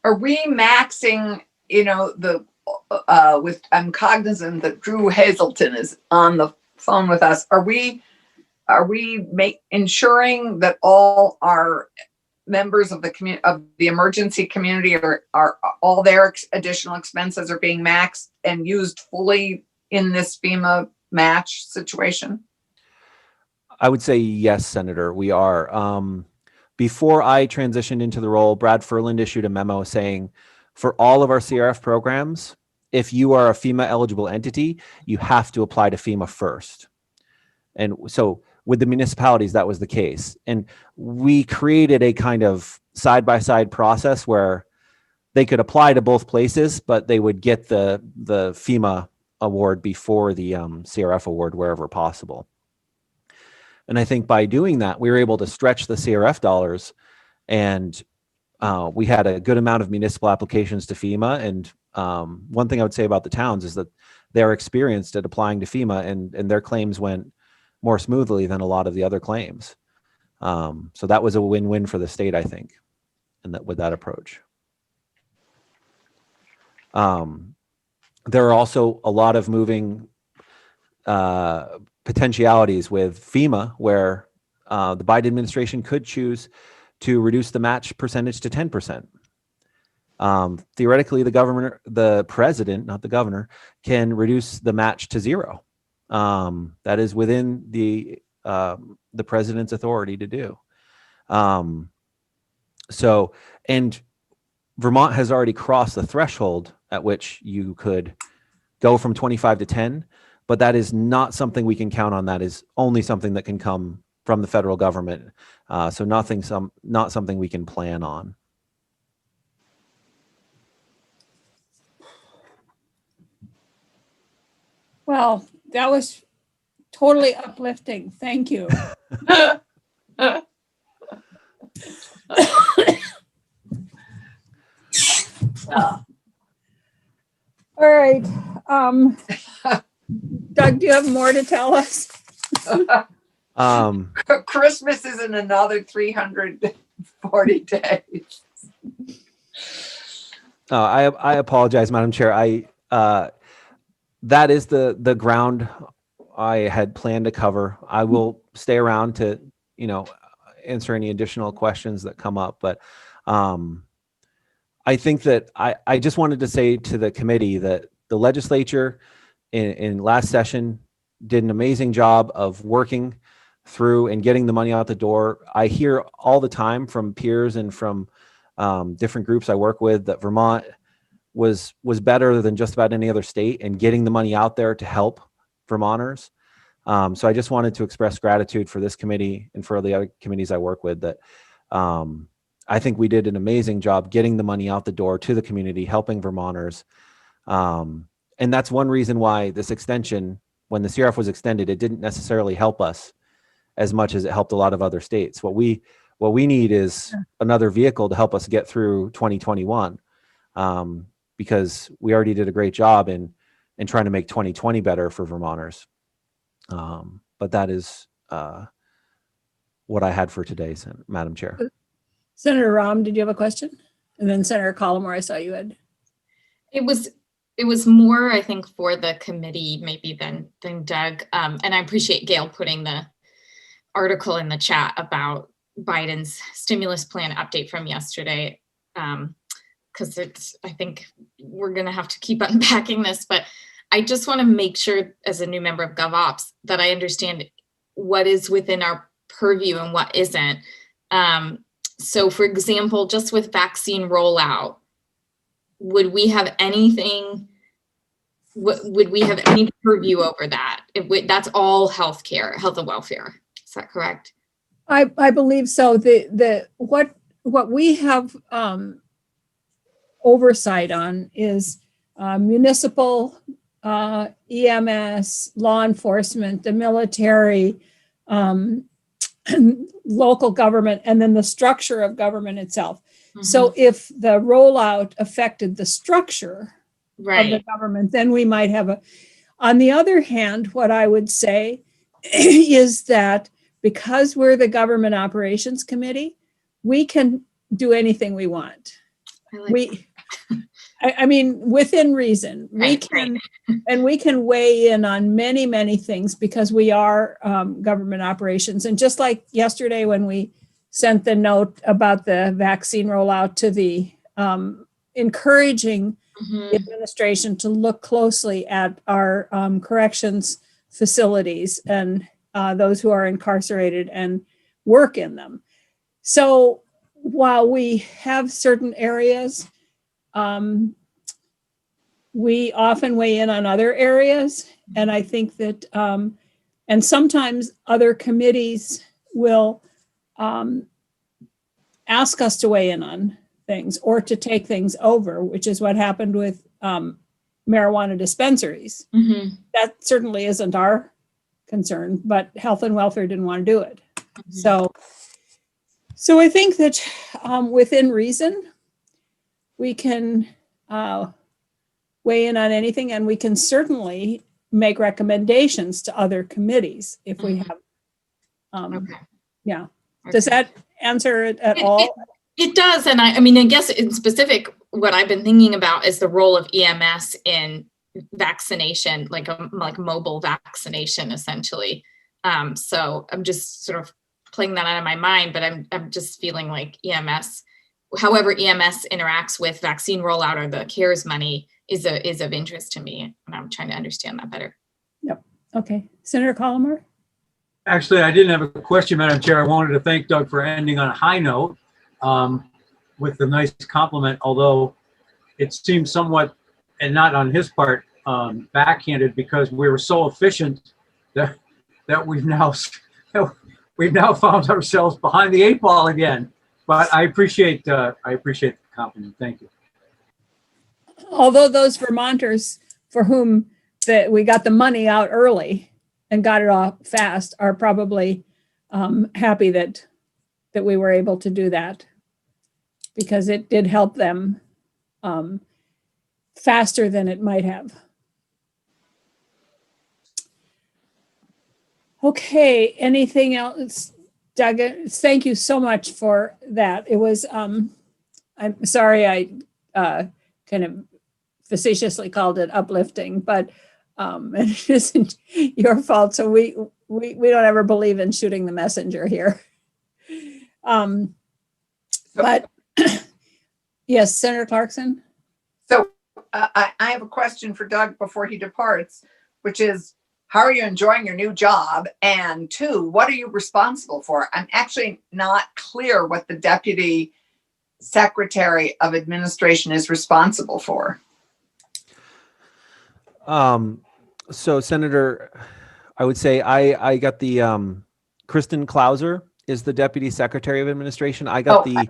Are we maxing, I'm cognizant that Drew Hazelton is on the phone with us. Are we ensuring that all our members of the emergency community are all their additional expenses are being maxed and used fully in this FEMA match situation? I would say yes, Senator, we are. Before I transitioned into the role, Brad Furland issued a memo saying, for all of our CRF programs, if you are a FEMA eligible entity, you have to apply to FEMA first. And so with the municipalities, that was the case. And we created a kind of side-by-side process where they could apply to both places, but they would get the FEMA award before the CRF award wherever possible. And I think by doing that, we were able to stretch the CRF dollars, and we had a good amount of municipal applications to FEMA. And one thing I would say about the towns is that they're experienced at applying to FEMA, and their claims went more smoothly than a lot of the other claims. So that was a win-win for the state, I think, and that with that approach. There are also a lot of moving potentialities with FEMA, where the Biden administration could choose to reduce the match percentage to 10%. Theoretically, the president, not the governor, can reduce the match to 0. That is within the president's authority to do. So, and Vermont has already crossed the threshold at which you could go from 25 to 10, but that is not something we can count on. That is only something that can come from the federal government. So not something we can plan on. Well, that was totally uplifting. Thank you. All right. Doug, do you have more to tell us? Christmas is in another 340 days. I apologize, Madam Chair. That is the ground I had planned to cover. I will stay around to, answer any additional questions that come up. But I think that I just wanted to say to the committee that the legislature in last session did an amazing job of working through and getting the money out the door. I hear all the time from peers and from different groups I work with that Vermont was better than just about any other state in getting the money out there to help Vermonters. So I just wanted to express gratitude for this committee and for the other committees I work with that I think we did an amazing job getting the money out the door to the community, helping Vermonters. And that's one reason why this extension, when the CRF was extended, it didn't necessarily help us as much as it helped a lot of other states. What we need is another vehicle to help us get through 2021, because we already did a great job in trying to make 2020 better for Vermonters. But that is what I had for today, Madam Chair. Senator Rahm, did you have a question? And then Senator Collmore, I saw you had. It was more, I think, for the committee maybe than Doug. And I appreciate Gail putting the article in the chat about Biden's stimulus plan update from yesterday. Because I think we're going to have to keep unpacking this, but I just want to make sure as a new member of GovOps that I understand what is within our purview and what isn't. So for example, just with vaccine rollout, would we have anything, would we have any purview over that? That's all healthcare, health and welfare. Is that correct? I believe so. What we have oversight on is municipal, EMS, law enforcement, the military, local government, and then the structure of government itself. Mm-hmm. So if the rollout affected the structure of the government, then we might have on the other hand, what I would say is that because we're the Government Operations Committee, we can do anything we want. I mean, within reason, we can weigh in on many, many things because we are government operations. And just like yesterday when we sent the note about the vaccine rollout to the encouraging the administration to look closely at our corrections facilities and those who are incarcerated and work in them. So while we have certain areas, we often weigh in on other areas. And I think that, and sometimes other committees will ask us to weigh in on things or to take things over, which is what happened with marijuana dispensaries. Mm-hmm. That certainly isn't our concern, but health and welfare didn't want to do it. Mm-hmm. So I think that within reason, we can weigh in on anything, and we can certainly make recommendations to other committees if we have. Yeah. Okay. Does that answer it at all? It does. And I mean, I guess in specific, what I've been thinking about is the role of EMS in vaccination, like mobile vaccination, essentially. So I'm just sort of playing that out of my mind, but I'm just feeling like EMS, however EMS interacts with vaccine rollout or the CARES money is of interest to me. And I'm trying to understand that better. Yep. Okay. Senator Collmore? Actually, I didn't have a question, Madam Chair. I wanted to thank Doug for ending on a high note. with the nice compliment, although it seems somewhat, and not on his part, backhanded, because we were so efficient that we've now found ourselves behind the 8 ball again. But I appreciate the compliment. Thank you. Although those Vermonters for whom that we got the money out early and got it off fast are probably happy that we were able to do that, because it did help them faster than it might have. Okay, anything else? Doug, thank you so much for that. It was, I'm sorry I kind of facetiously called it uplifting, but it isn't your fault. So we don't ever believe in shooting the messenger here. But yes, Senator Clarkson. So I have a question for Doug before he departs, which is, how are you enjoying your new job? And 2, what are you responsible for? I'm actually not clear what the Deputy Secretary of Administration is responsible for. So Senator, I would say I got the, Kristen Klauser is the Deputy Secretary of Administration. I got the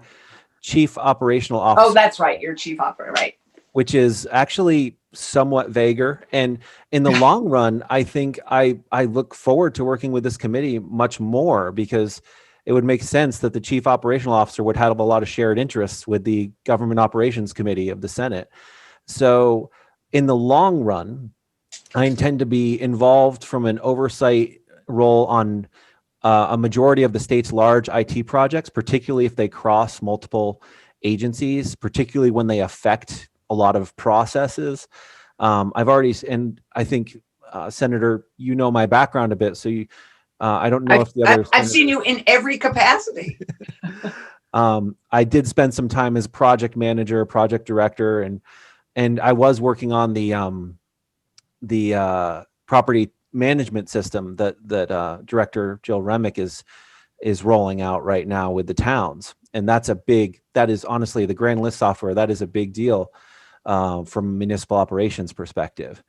Chief Operational Officer. Oh, that's right. You're Chief Operator, right? Which is actually somewhat vaguer. And in the long run, I think I look forward to working with this committee much more, because it would make sense that the Chief Operational Officer would have a lot of shared interests with the Government Operations Committee of the Senate. So in the long run, I intend to be involved from an oversight role on a majority of the state's large IT projects, particularly if they cross multiple agencies, particularly when they affect a lot of processes. I've already, and I think, Senator, you know my background a bit, so you, I don't know if the other. I've seen you in every capacity. I did spend some time as project manager, project director, and I was working on the property management system that Director Jill Remick is rolling out right now with the towns. And that is honestly the grand list software. That is a big deal from a municipal operations perspective.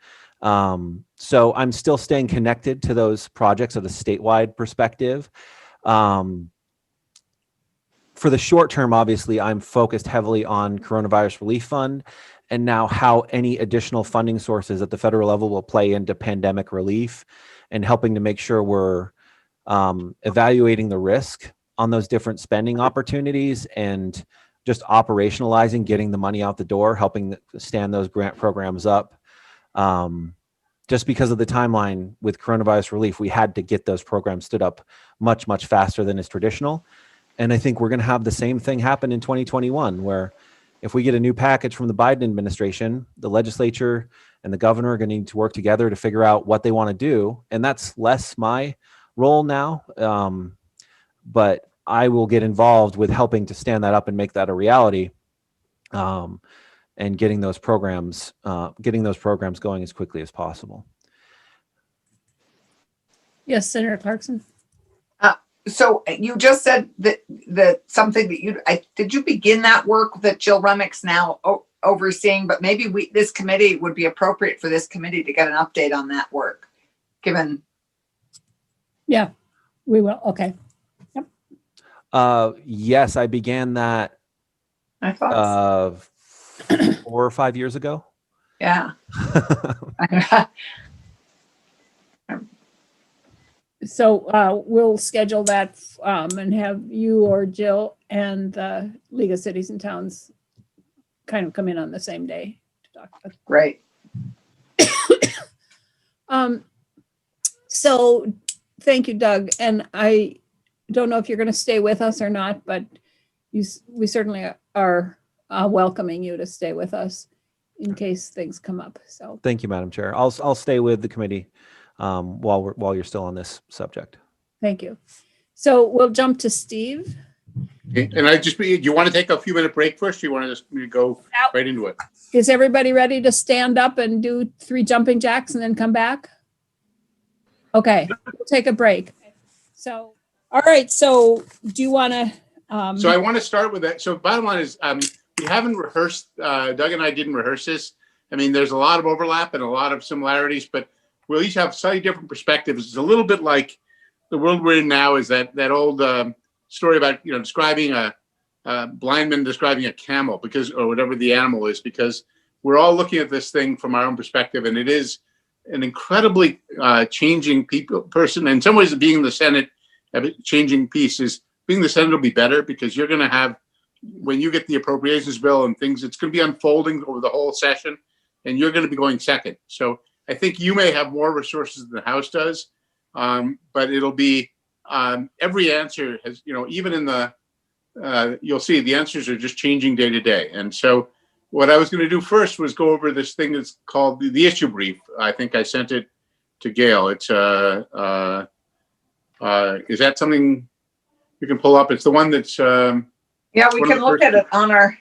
So I'm still staying connected to those projects at a statewide perspective. For the short term, obviously, I'm focused heavily on Coronavirus Relief Fund, and now how any additional funding sources at the federal level will play into pandemic relief, and helping to make sure we're evaluating the risk on those different spending opportunities and just operationalizing, getting the money out the door, helping stand those grant programs up. Just because of the timeline with coronavirus relief, we had to get those programs stood up much, much faster than is traditional. And I think we're going to have the same thing happen in 2021, where if we get a new package from the Biden administration, the legislature and the governor are going to need to work together to figure out what they want to do. And that's less my role now. But I will get involved with helping to stand that up and make that a reality, and getting those programs going as quickly as possible. Yes, Senator Clarkson. So you just said that something that did you begin that work that Jill Remick's now overseeing? But maybe this committee would be appropriate for this committee to get an update on that work, given. Yeah, we will. Okay. Yep. Yes, I began that. I thought 4 or 5 years ago. Yeah. So we'll schedule that and have you or Jill and the League of Cities and Towns kind of come in on the same day to talk about. Great. So thank you, Doug. And I don't know if you're going to stay with us or not, but we certainly are welcoming you to stay with us in case things come up. So thank you, Madam Chair. I'll stay with the committee while you're still on this subject. Thank you. So we'll jump to Steve. Okay. And do you want to take a few minute break first? Or you want to just go right into it? Is everybody ready to stand up and do 3 jumping jacks and then come back? Okay, we'll take a break. So, all right. So do you want to So I want to start with that. So bottom line is, we haven't rehearsed, Doug and I didn't rehearse this. I mean, there's a lot of overlap and a lot of similarities, but we'll each have slightly different perspectives. It's a little bit like the world we're in now is that old story about, describing a blind man describing a camel or whatever the animal is, because we're all looking at this thing from our own perspective. And it is an incredibly changing person. In some ways, being the Senate, changing piece is being the Senate will be better because you're going to have, when you get the appropriations bill and things, it's going to be unfolding over the whole session and you're going to be going second. So I think you may have more resources than the House does, but it'll be every answer has, even in the, you'll see the answers are just changing day to day. And so what I was going to do first was go over this thing that's called the issue brief. I think I sent it to Gail. It's is that something you can pull up? It's the one that's Yeah, we can look at it on our,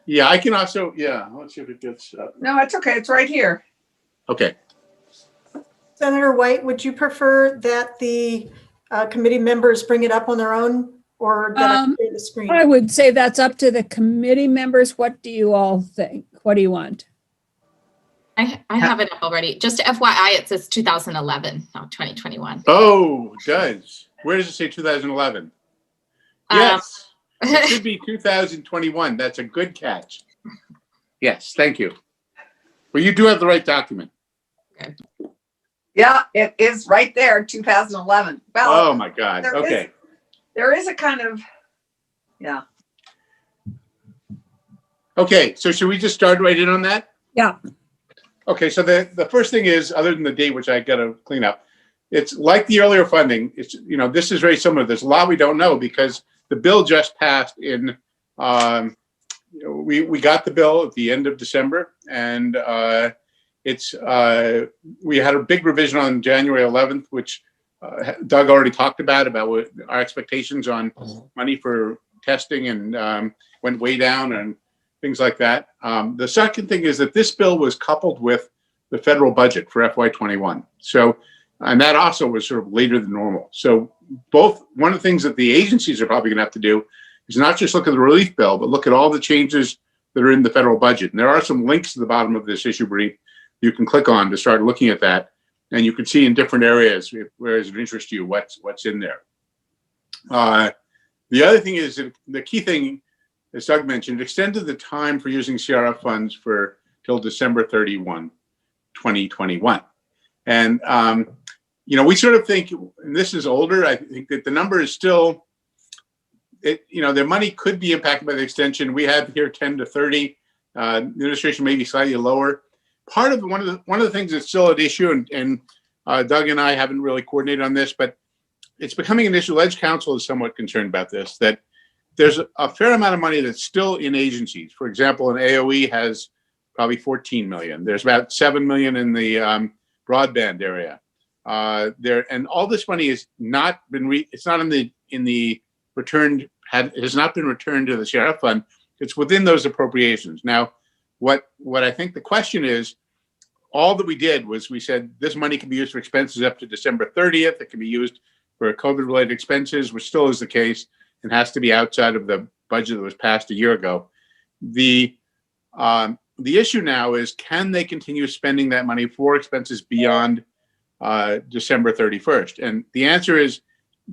yeah, I can also, yeah, let's see if it gets no, it's okay. It's right here. okay. Senator White, would you prefer that the committee members bring it up on their own or that I share the screen? I would say that's up to the committee members. What do you all think? What do you want? I have it up already. Just FYI, it says 2011, not 2021. Oh, it does. Where does it say 2011? Yes, it should be 2021. That's a good catch. Yes, thank you. Well, you do have the right document. Okay. Yeah, it is right there, 2011. Well, Oh my God. there Okay. there is a kind of, yeah. Okay, so should we just start right in on that? Yeah. Okay, so the first thing is, other than the date, which I got to clean up, it's like the earlier funding. It's, this is very similar. There's a lot we don't know because the bill just passed in, we got the bill at the end of December, and we had a big revision on January 11th, which Doug already talked about what our expectations on money for testing and went way down and things like that. The second thing is that this bill was coupled with the federal budget for FY21. So, and that also was sort of later than normal. So one of the things that the agencies are probably gonna have to do is not just look at the relief bill, but look at all the changes that are in the federal budget. And there are some links to the bottom of this issue brief you can click on to start looking at that. And you can see in different areas, where it interests you, what's in there. The other thing is that the key thing, as Doug mentioned, extended the time for using CRF funds till December 31, 2021. And, we sort of think, and this is older, I think that the number is still, their money could be impacted by the extension. We have here 10 to 30. The administration may be slightly lower. Part of one of the things that's still at issue, and Doug and I haven't really coordinated on this, but it's becoming an issue. Ledge Council is somewhat concerned about this, that there's a fair amount of money that's still in agencies. For example, an AOE has probably 14 million. There's about 7 million in the broadband area. And all this money has not been it's not in the returned, has not been returned to the CRF fund. It's within those appropriations. Now, what I think the question is, all that we did was we said this money can be used for expenses up to December 30th. It can be used for COVID-related expenses, which still is the case, and has to be outside of the budget that was passed a year ago. The issue now is, can they continue spending that money for expenses beyond December 31st? And the answer is,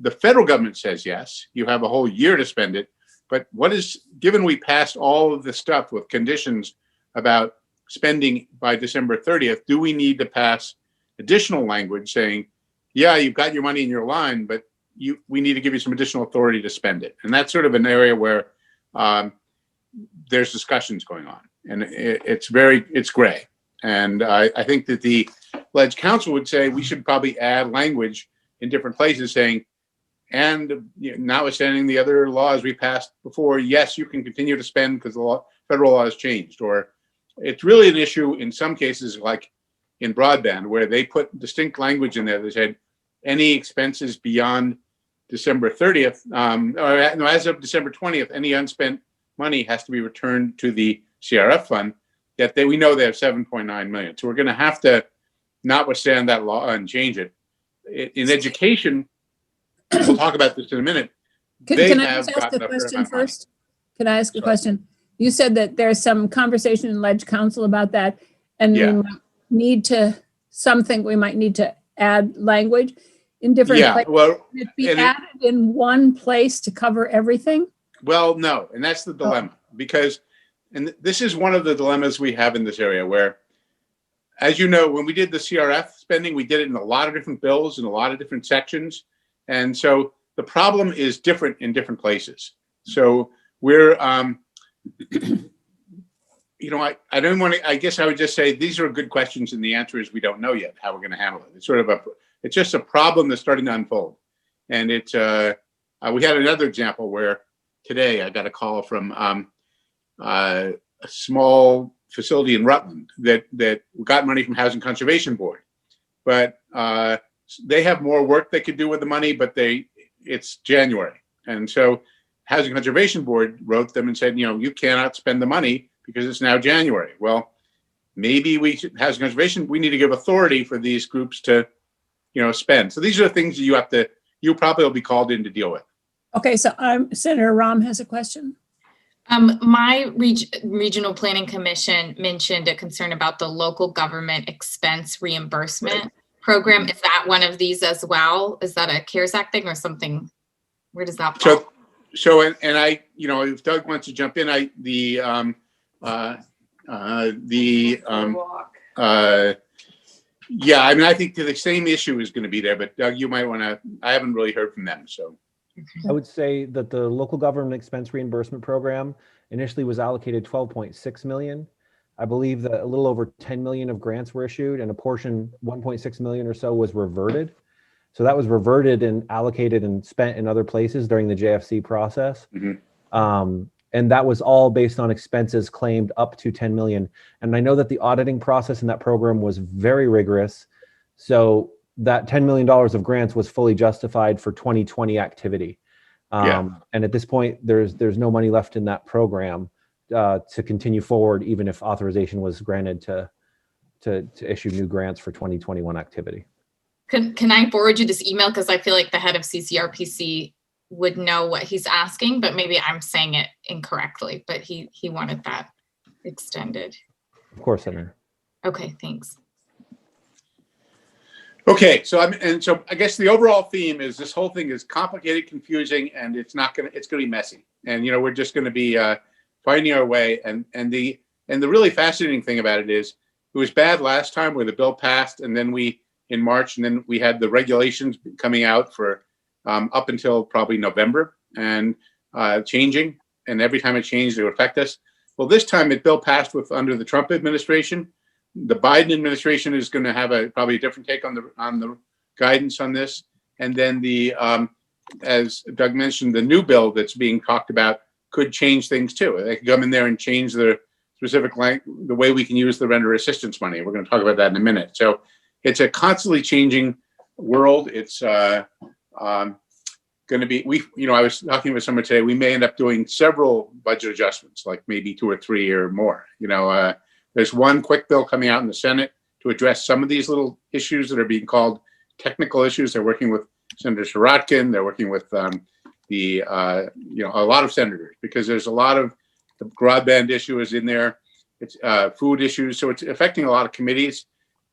the federal government says yes. You have a whole year to spend it. But given we passed all of the stuff with conditions about spending by December 30th, do we need to pass additional language saying, yeah, you've got your money in your line, but we need to give you some additional authority to spend it? And that's sort of an area where there's discussions going on, and it's gray. And I think that the Ledge Council would say we should probably add language in different places saying, and notwithstanding the other laws we passed before, yes, you can continue to spend because the federal law has changed. Or it's really an issue in some cases, like in broadband, where they put distinct language in there that said any expenses beyond December 30th, or as of December 20th, any unspent money has to be returned to the CRF fund. That we know they have 7.9 million. So we're going to have to notwithstand that law and change it. In education, we'll talk about this in a minute. they Can I have just ask gotten a a fair question amount of money. first? Can I ask a Sorry. question? You said that there's some conversation in Ledge Council about that, and we Yeah. might need to, we might need to add language in different Yeah, places. well, Would it be and added in one place to cover everything? well, no, and that's the dilemma because, and this is one of the dilemmas we have in this area where, as you know, when we did the CRF spending, we did it in a lot of different bills in a lot of different sections. And so the problem is different in different places. So we're, you know, I don't want to, I guess I would just say these are good questions and the answer is we don't know yet how we're going to handle it. It's sort of it's just a problem that's starting to unfold. And we had another example where today I got a call from a small facility in Rutland that got money from Housing Conservation Board, but they have more work they could do with the money, but it's January. And so Housing Conservation Board wrote them and said, you know, you cannot spend the money because it's now January. Well, maybe Housing Conservation, we need to give authority for these groups to, you know, spend. So these are the things that you probably will be called in to deal with. Okay, so Senator Rahm has a question. My Regional Planning Commission mentioned a concern about the local government expense reimbursement program. Is that one of these as well? Is that a CARES Act thing or something? Where does that fall? So, and I, you know, if Doug wants to jump in, yeah, I mean, I think the same issue is going to be there, but Doug, you might want to, I haven't really heard from them, so. I would say that the local government expense reimbursement program initially was allocated 12.6 million. I believe that a little over 10 million of grants were issued and a portion, 1.6 million or so, was reverted. So that was reverted and allocated and spent in other places during the JFC process. Mm-hmm. And that was all based on expenses claimed up to 10 million. And I know that the auditing process in that program was very rigorous. So that $10 million of grants was fully justified for 2020 activity. And at this point, there's no money left in that program to continue forward, even if authorization was granted to issue new grants for 2021 activity. Can I forward you this email? Because I feel like the head of CCRPC would know what he's asking, but maybe I'm saying it incorrectly, but he wanted that extended. Of course, Senator. Okay, thanks. Okay, so I guess the overall theme is this whole thing is complicated, confusing, and it's gonna be messy. And you know, we're just gonna be finding our way. And the really fascinating thing about it is it was bad last time where the bill passed and then in March, and then we had the regulations coming out for up until probably November and changing. And every time it changed, it would affect us. Well, this time the bill passed under the Trump administration. The Biden administration is going to have probably a different take on the guidance on this. And then as Doug mentioned, the new bill that's being talked about could change things too. They could come in there and change the specific the way we can use the render assistance money. We're going to talk about that in a minute. So it's a constantly changing world. It's going to be, I was talking with someone today, we may end up doing several budget adjustments, like maybe 2 or 3 or more. There's one quick bill coming out in the Senate to address some of these little issues that are being called technical issues. They're working with Senator Sirotkin. They're working with a lot of senators, because there's a lot of the broadband issue is in there. It's food issues. So it's affecting a lot of committees.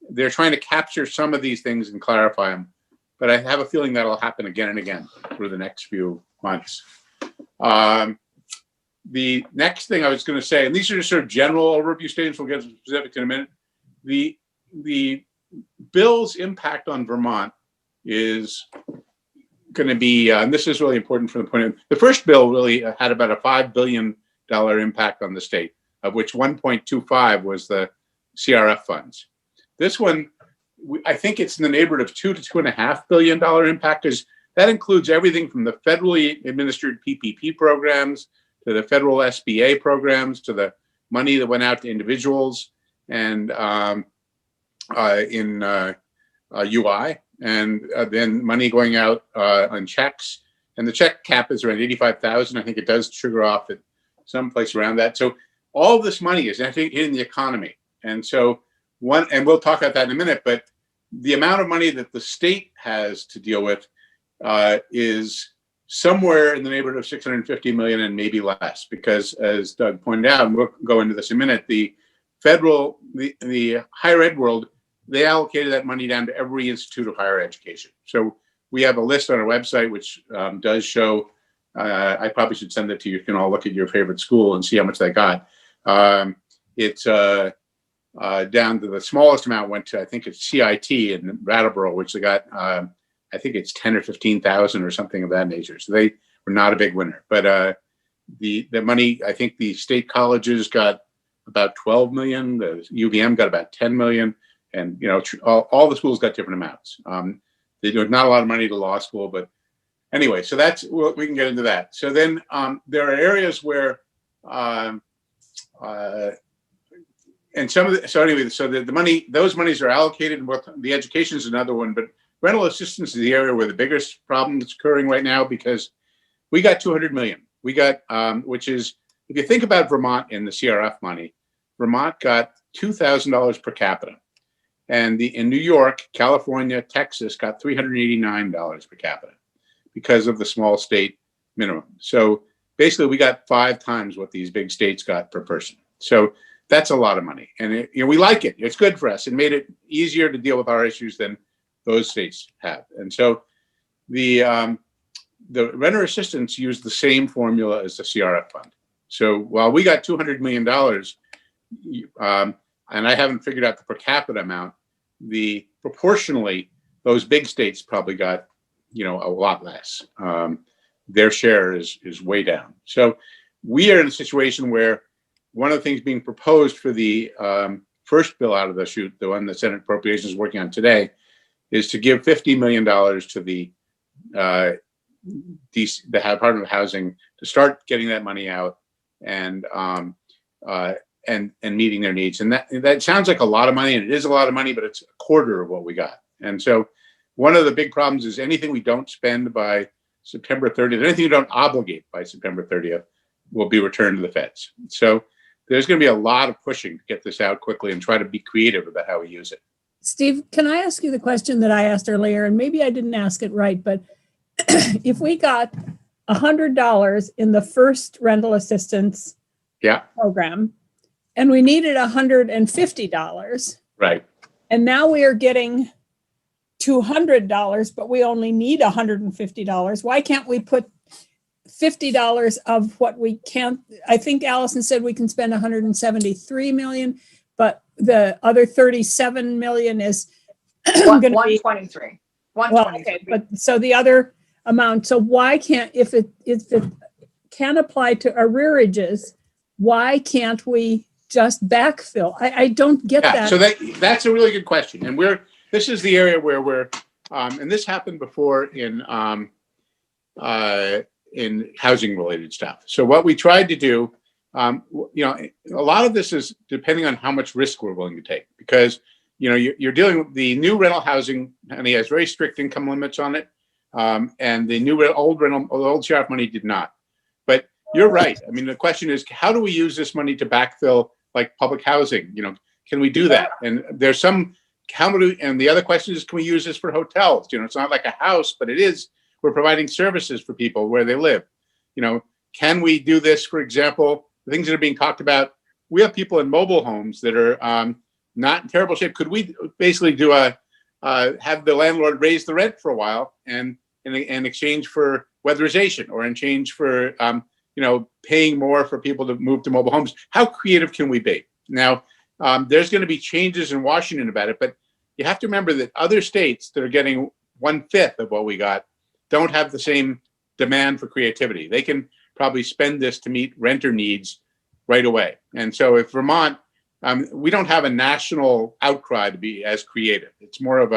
They're trying to capture some of these things and clarify them. But I have a feeling that'll happen again and again for the next few months. The next thing I was going to say, and these are just sort of general overview statements, we'll get to specifics in a minute. The bill's impact on Vermont is going to be, and this is really important from the point of, the first bill really had about a $5 billion impact on the state, of which 1.25 was the CRF funds. This one, I think it's in the neighborhood of $2 to $2.5 billion impact, because that includes everything from the federally administered PPP programs to the federal SBA programs to the money that went out to individuals and in UI, and then money going out on checks. And the check cap is around 85,000. I think it does trigger off at some place around that. So all of this money is, I think, hitting the economy. And so and we'll talk about that in a minute, but the amount of money that the state has to deal with is somewhere in the neighborhood of 650 million and maybe less, because as Doug pointed out, and we'll go into this in a minute, the higher ed world, they allocated that money down to every institute of higher education. So we have a list on our website, which does show, I probably should send it to you. You can all look at your favorite school and see how much they got. It's down to the smallest amount went to, I think it's CIT in Brattleboro, which they got, I think it's 10 or 15,000 or something of that nature. So they were not a big winner, but the money, I think the state colleges got about 12 million, the UVM got about 10 million, and all the schools got different amounts. There's not a lot of money to law school, but anyway, so we can get into that. So then there are areas where, and some of the, so anyway, so the money, those monies are allocated, and the education is another one, but rental assistance is the area where the biggest problem that's occurring right now, because we got 200 million. We got, which is, if you think about Vermont and the CRF money, Vermont got $2,000 per capita. And in New York, California, Texas got $389 per capita because of the small state minimum. So basically we got 5 times what these big states got per person. So that's a lot of money. And we like it. It's good for us. It made it easier to deal with our issues than those states have. And so the renter assistance used the same formula as the CRF fund. So while we got $200 million, and I haven't figured out the per capita amount, proportionally, those big states probably got, a lot less. Their share is way down. So we are in a situation where one of the things being proposed for the first bill out of the chute, the one the Senate Appropriations is working on today, is to give $50 million to the Department of Housing to start getting that money out and meeting their needs. And that sounds like a lot of money, and it is a lot of money, but it's a quarter of what we got. And so one of the big problems is anything we don't spend by September 30th, anything we don't obligate by September 30th will be returned to the feds. So there's going to be a lot of pushing to get this out quickly and try to be creative about how we use it. Steve, can I ask you the question that I asked earlier? And maybe I didn't ask it right, but if we got $100 in the first rental assistance program, and we needed $150, right? And now we are getting $200, but we only need $150. Why can't we put $50 of what we can't? I think Allison said we can spend 173 million, but the other 37 million is going to be 123. Well, okay, but so the other amount. So why can't, if it can apply to arrearages, why can't we just backfill? I don't get that. So that's a really good question, and this is the area where we're and this happened before in housing related stuff. So what we tried to do, a lot of this is depending on how much risk we're willing to take, because you're dealing with the new rental housing, and he has very strict income limits on it, and the old sheriff money did not. But you're right. I mean, the question is, how do we use this money to backfill like public housing? Can we do that? And there's some. And the other question is, can we use this for hotels? It's not like a house, but it is. We're providing services for people where they live. Can we do this? For example, the things that are being talked about. We have people in mobile homes that are not in terrible shape. Could we basically do have the landlord raise the rent for a while and in exchange for weatherization, or in exchange for paying more for people to move to mobile homes? How creative can we be? Now, there's going to be changes in Washington about it, but you have to remember that other states that are getting 1/5 of what we got don't have the same demand for creativity. They can probably spend this to meet renter needs right away. And so if Vermont, we don't have a national outcry to be as creative. It's more of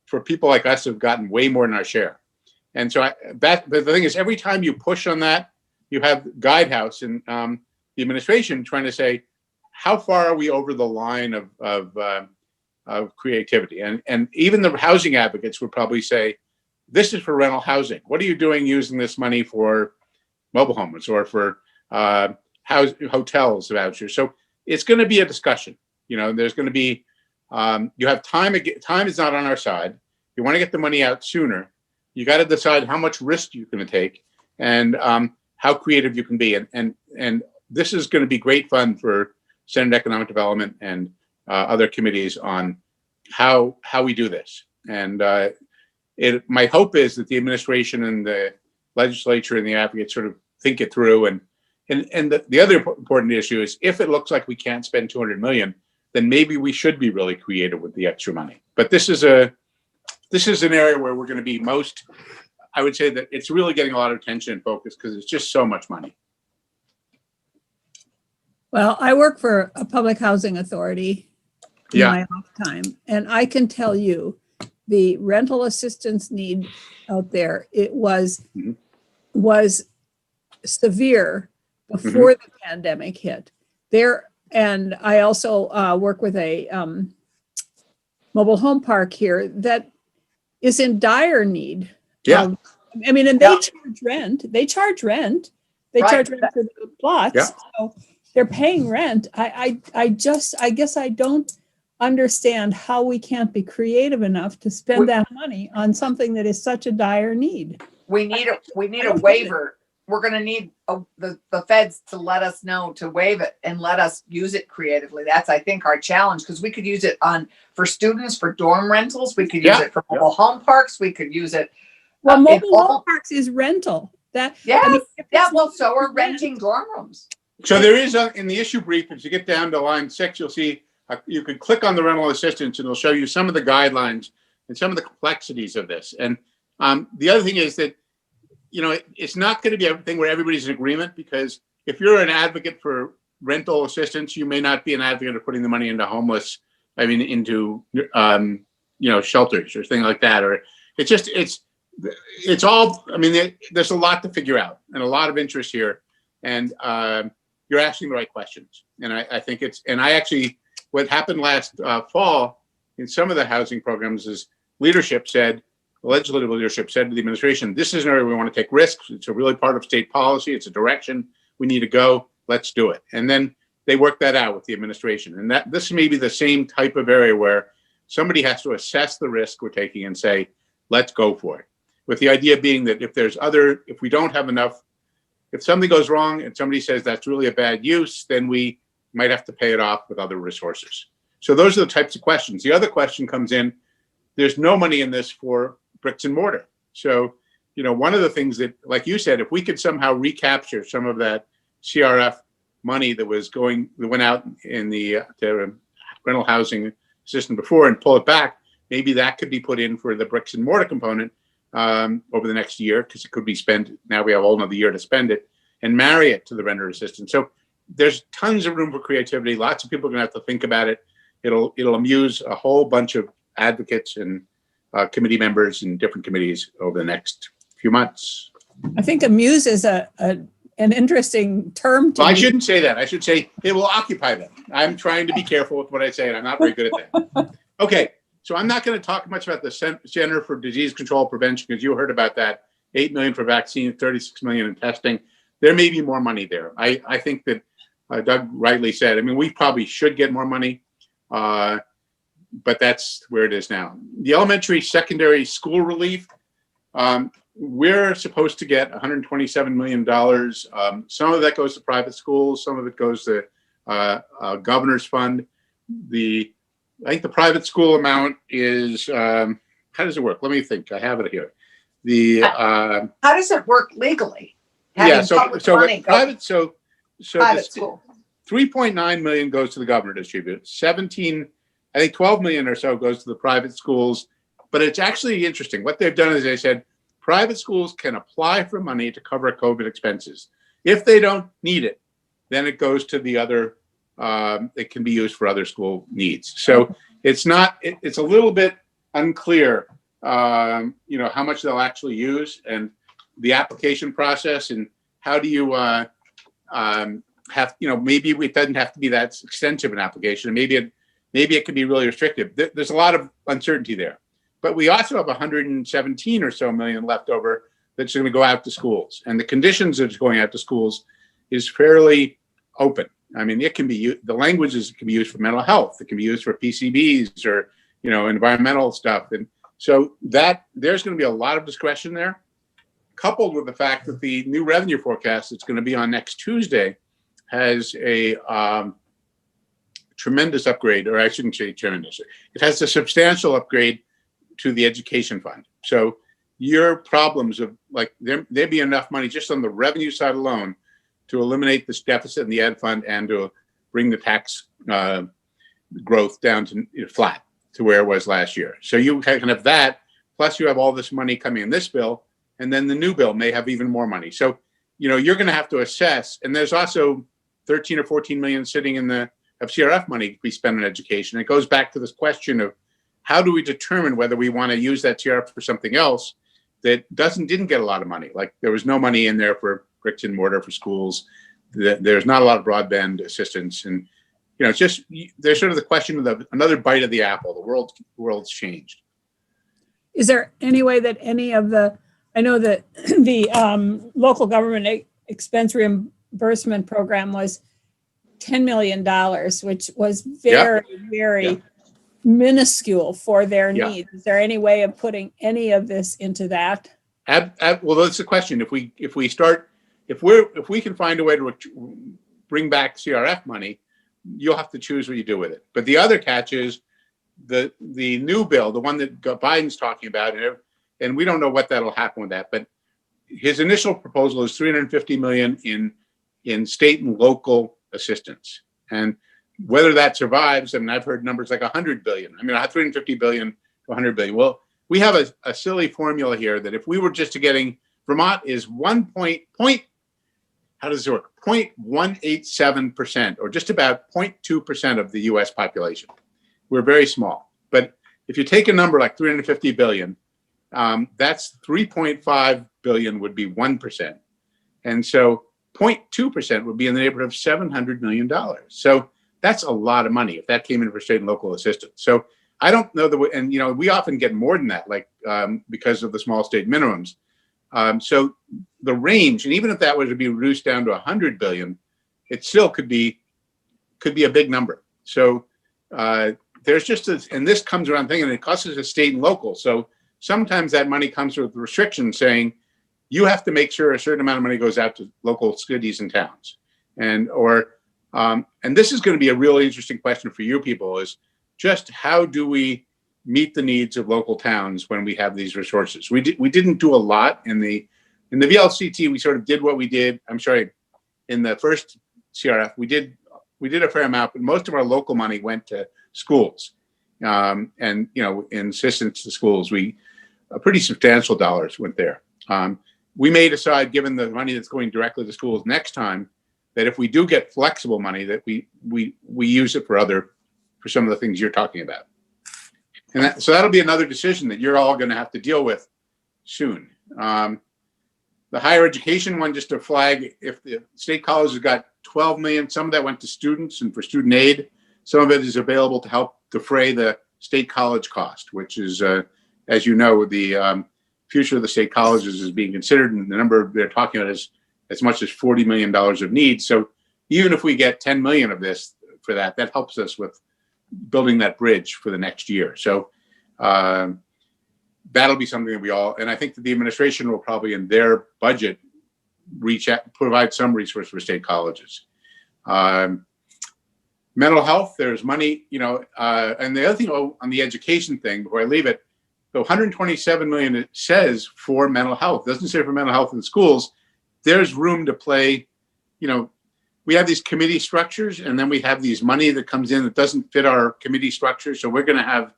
for people like us who've gotten way more than our share. And so but the thing is, every time you push on that, you have Guidehouse and the administration trying to say, how far are we over the line of creativity? And even the housing advocates would probably say, this is for rental housing. What are you doing using this money for mobile homes or for hotels vouchers? So it's going to be a discussion. There's going to be, you have time. Time is not on our side. You want to get the money out sooner. You got to decide how much risk you're going to take. and how creative you can be. And this is going to be great fun for Senate Economic Development and other committees on how we do this. And my hope is that the administration and the legislature and the advocates sort of think it through. And the other important issue is, if it looks like we can't spend 200 million, then maybe we should be really creative with the extra money. But this is an area where we're going to be most, I would say that it's really getting a lot of attention and focus because it's just so much money. Well, I work for a public housing authority in Yeah. my off time, and I can tell you the rental assistance need out there, it was severe before the pandemic hit. And I also work with a mobile home park here that is in dire need. Yeah. I mean, and they charge rent. They charge rent. They Right. charge rent for the plots. Yeah. So they're paying rent. I guess I don't understand how we can't be creative enough to spend that money on something that is such a dire need. We need a waiver. We're going to need the feds to let us know to waive it and let us use it creatively. That's, I think, our challenge, because we could use it for students, for dorm rentals. We could use it for mobile home parks. We could use it. Well, mobile home parks is rental. Well, so are renting dorm rooms. So there is in the issue brief, if you get down to line 6, you'll see you can click on the rental assistance and it'll show you some of the guidelines and some of the complexities of this. And the other thing is that, it's not going to be everything where everybody's in agreement, because if you're an advocate for rental assistance, you may not be an advocate of putting the money into into shelters or things like that. Or it's all, there's a lot to figure out and a lot of interest here. And you're asking the right questions. And I think what happened last fall in some of the housing programs is legislative leadership said to the administration, this is an area we want to take risks. It's a really part of state policy. It's a direction we need to go. Let's do it. And then they worked that out with the administration. And this may be the same type of area where somebody has to assess the risk we're taking and say, let's go for it. With the idea being that if we don't have enough, if something goes wrong and somebody says that's really a bad use, then we might have to pay it off with other resources. So those are the types of questions. The other question comes in, there's no money in this for bricks and mortar. So, one of the things that, like you said, if we could somehow recapture some of that CRF money that went out in the rental housing system before and pull it back, maybe that could be put in for the bricks and mortar component over the next year, because it could be spent. Now we have a whole another year to spend it, and marry it to the renter assistance. So there's tons of room for creativity. Lots of people are going to have to think about it. It'll amuse a whole bunch of advocates and committee members in different committees over the next few months. I think amuse is an interesting term to Well, I me. shouldn't say that. I should say it will occupy them. I'm trying to be careful with what I say, and I'm not very good at that. Okay, so I'm not going to talk much about the Center for Disease Control Prevention, because you heard about that. 8 million for vaccines, 36 million in testing. There may be more money there. I think that Doug rightly said, we probably should get more money. But that's where it is now. The elementary, secondary school relief, we're supposed to get $127 million. Some of that goes to private schools. Some of it goes to governor's fund. I think the private school amount is, how does it work? Let me think. I have it here. How does it work legally? Private School. 3.9 million goes to the governor to distribute. 12 million or so goes to the private schools. But it's actually interesting. What they've done is they said private schools can apply for money to cover COVID expenses. If they don't need it, then it goes to the other, it can be used for other school needs. So it's a little bit unclear, how much they'll actually use, and the application process, and how do you maybe it doesn't have to be that extensive an application. Maybe it can be really restrictive. There's a lot of uncertainty there. But we also have 117 or so million left over that's going to go out to schools. And the conditions of going out to schools is fairly open. It can be, the languages can be used for mental health. It can be used for PCBs or, environmental stuff. And so there's going to be a lot of discretion there. coupled with the fact that the new revenue forecast that's going to be on next Tuesday has a tremendous upgrade, or I shouldn't say tremendous. It has a substantial upgrade to the education fund. So your problems of like there'd be enough money just on the revenue side alone to eliminate this deficit in the ed fund and to bring the tax growth down to flat to where it was last year. So you can have that, plus you have all this money coming in this bill, and then the new bill may have even more money. So, you're going to have to assess, and there's also 13 or 14 million sitting in the CRF money we spend on education. It goes back to this question of how do we determine whether we want to use that CRF for something else that didn't get a lot of money. Like there was no money in there for bricks and mortar for schools. There's not a lot of broadband assistance, and it's just there's sort of the question of another bite of the apple. The world's changed. Is there any way that any of I know that the local government expense reimbursement program was $10 million, which was very minuscule for their needs. Is there any way of putting any of this into that? Well, that's the question. If we can find a way to bring back CRF money, you'll have to choose what you do with it. But the other catch is the new bill, the one that Biden's talking about, and we don't know what that'll happen with that. But his initial proposal is $350 million in state and local assistance, and whether that survives, I mean, I've heard numbers like 100 billion. I mean, 350 billion to 100 billion. Well, we have a silly formula here that if we were just getting, Vermont is 0.187%, or just about 0.2% of the US population. We're very small. But if you take a number like 350 billion, that's 3.5 billion would be 1%. And so 0.2% would be in the neighborhood of $700 million. So that's a lot of money if that came in for state and local assistance. So I don't know and we often get more than that, like because of the small state minimums. So the range, and even if that were to be reduced down to 100 billion, it still could be a big number. So there's just and this comes around thinking it costs us a state and local. So sometimes that money comes with restrictions saying you have to make sure a certain amount of money goes out to local cities and towns, and this is going to be a really interesting question for you people, is just how do we meet the needs of local towns when we have these resources? We didn't do a lot in the VLCT. We sort of did what we did. I'm sorry, in the first CRF, we did a fair amount, but most of our local money went to schools, and in assistance to schools, pretty substantial dollars went there. We may decide, given the money that's going directly to schools next time, that if we do get flexible money, that we use it for some of the things you're talking about. And so that'll be another decision that you're all going to have to deal with soon. The higher education one, just to flag, if the state colleges got 12 million, some of that went to students and for student aid. Some of it is available to help defray the state college cost, which is, as you know, the future of the state colleges is being considered, and the number they're talking about is as much as $40 million of needs. So even if we get 10 million of this for that helps us with building that bridge for the next year. So that'll be something that and I think that the administration will probably in their budget provide some resource for state colleges. Mental health, there's money, and the other thing on the education thing, before I leave it, the 127 million it says for mental health, it doesn't say for mental health in schools. There's room to play. We have these committee structures, and then we have these money that comes in that doesn't fit our committee structure. So we're going to have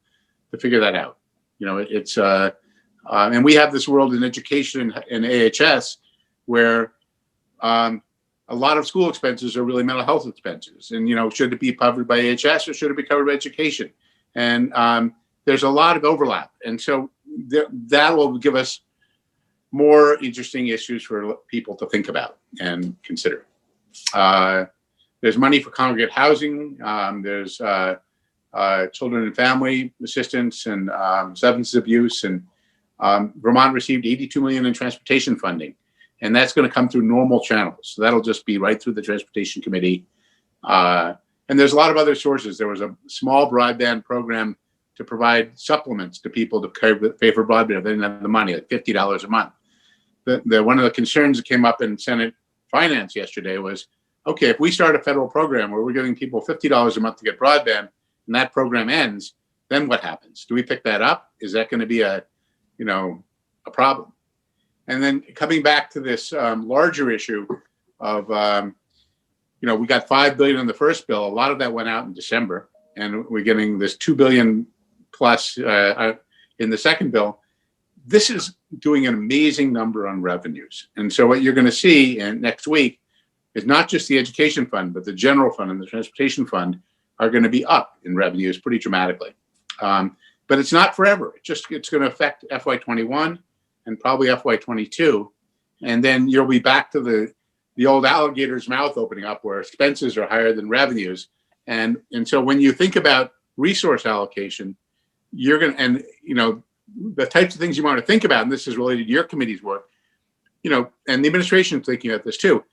to figure that out. And we have this world in education and AHS where a lot of school expenses are really mental health expenses. And, should it be covered by AHS or should it be covered by education? And there's a lot of overlap. And so that will give us more interesting issues for people to think about and consider. There's money for congregate housing. There's children and family assistance and substance abuse. And Vermont received 82 million in transportation funding, and that's going to come through normal channels. So that'll just be right through the transportation committee. And there's a lot of other sources. There was a small broadband program to provide supplements to people to pay for broadband if they didn't have the money, like $50 a month. one of the concerns that came up in Senate Finance yesterday was, okay, if we start a federal program where we're giving people $50 a month to get broadband and that program ends, then what happens? Do we pick that up? Is that going to be a problem? And then coming back to this larger issue of, we got $5 billion in the first bill. A lot of that went out in December, and we're getting this $2 billion plus in the second bill. This is doing an amazing number on revenues. And so what you're going to see next week is not just the education fund, but the general fund and the transportation fund are going to be up in revenues pretty dramatically. But it's not forever. It's going to affect FY21 and probably FY22. And then you'll be back to the old alligator's mouth opening up where expenses are higher than revenues. And so when you think about resource allocation, you're going to, the types of things you want to think about, and this is related to your committee's work, and the administration is thinking about this too.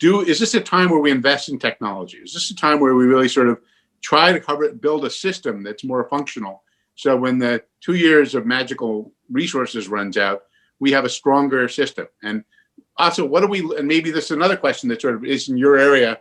Is this a time where we invest in technology? Is this a time where we really sort of try to build a system that's more functional? So when the 2 years of magical resources runs out, we have a stronger system. And also, and maybe this is another question that sort of is in your area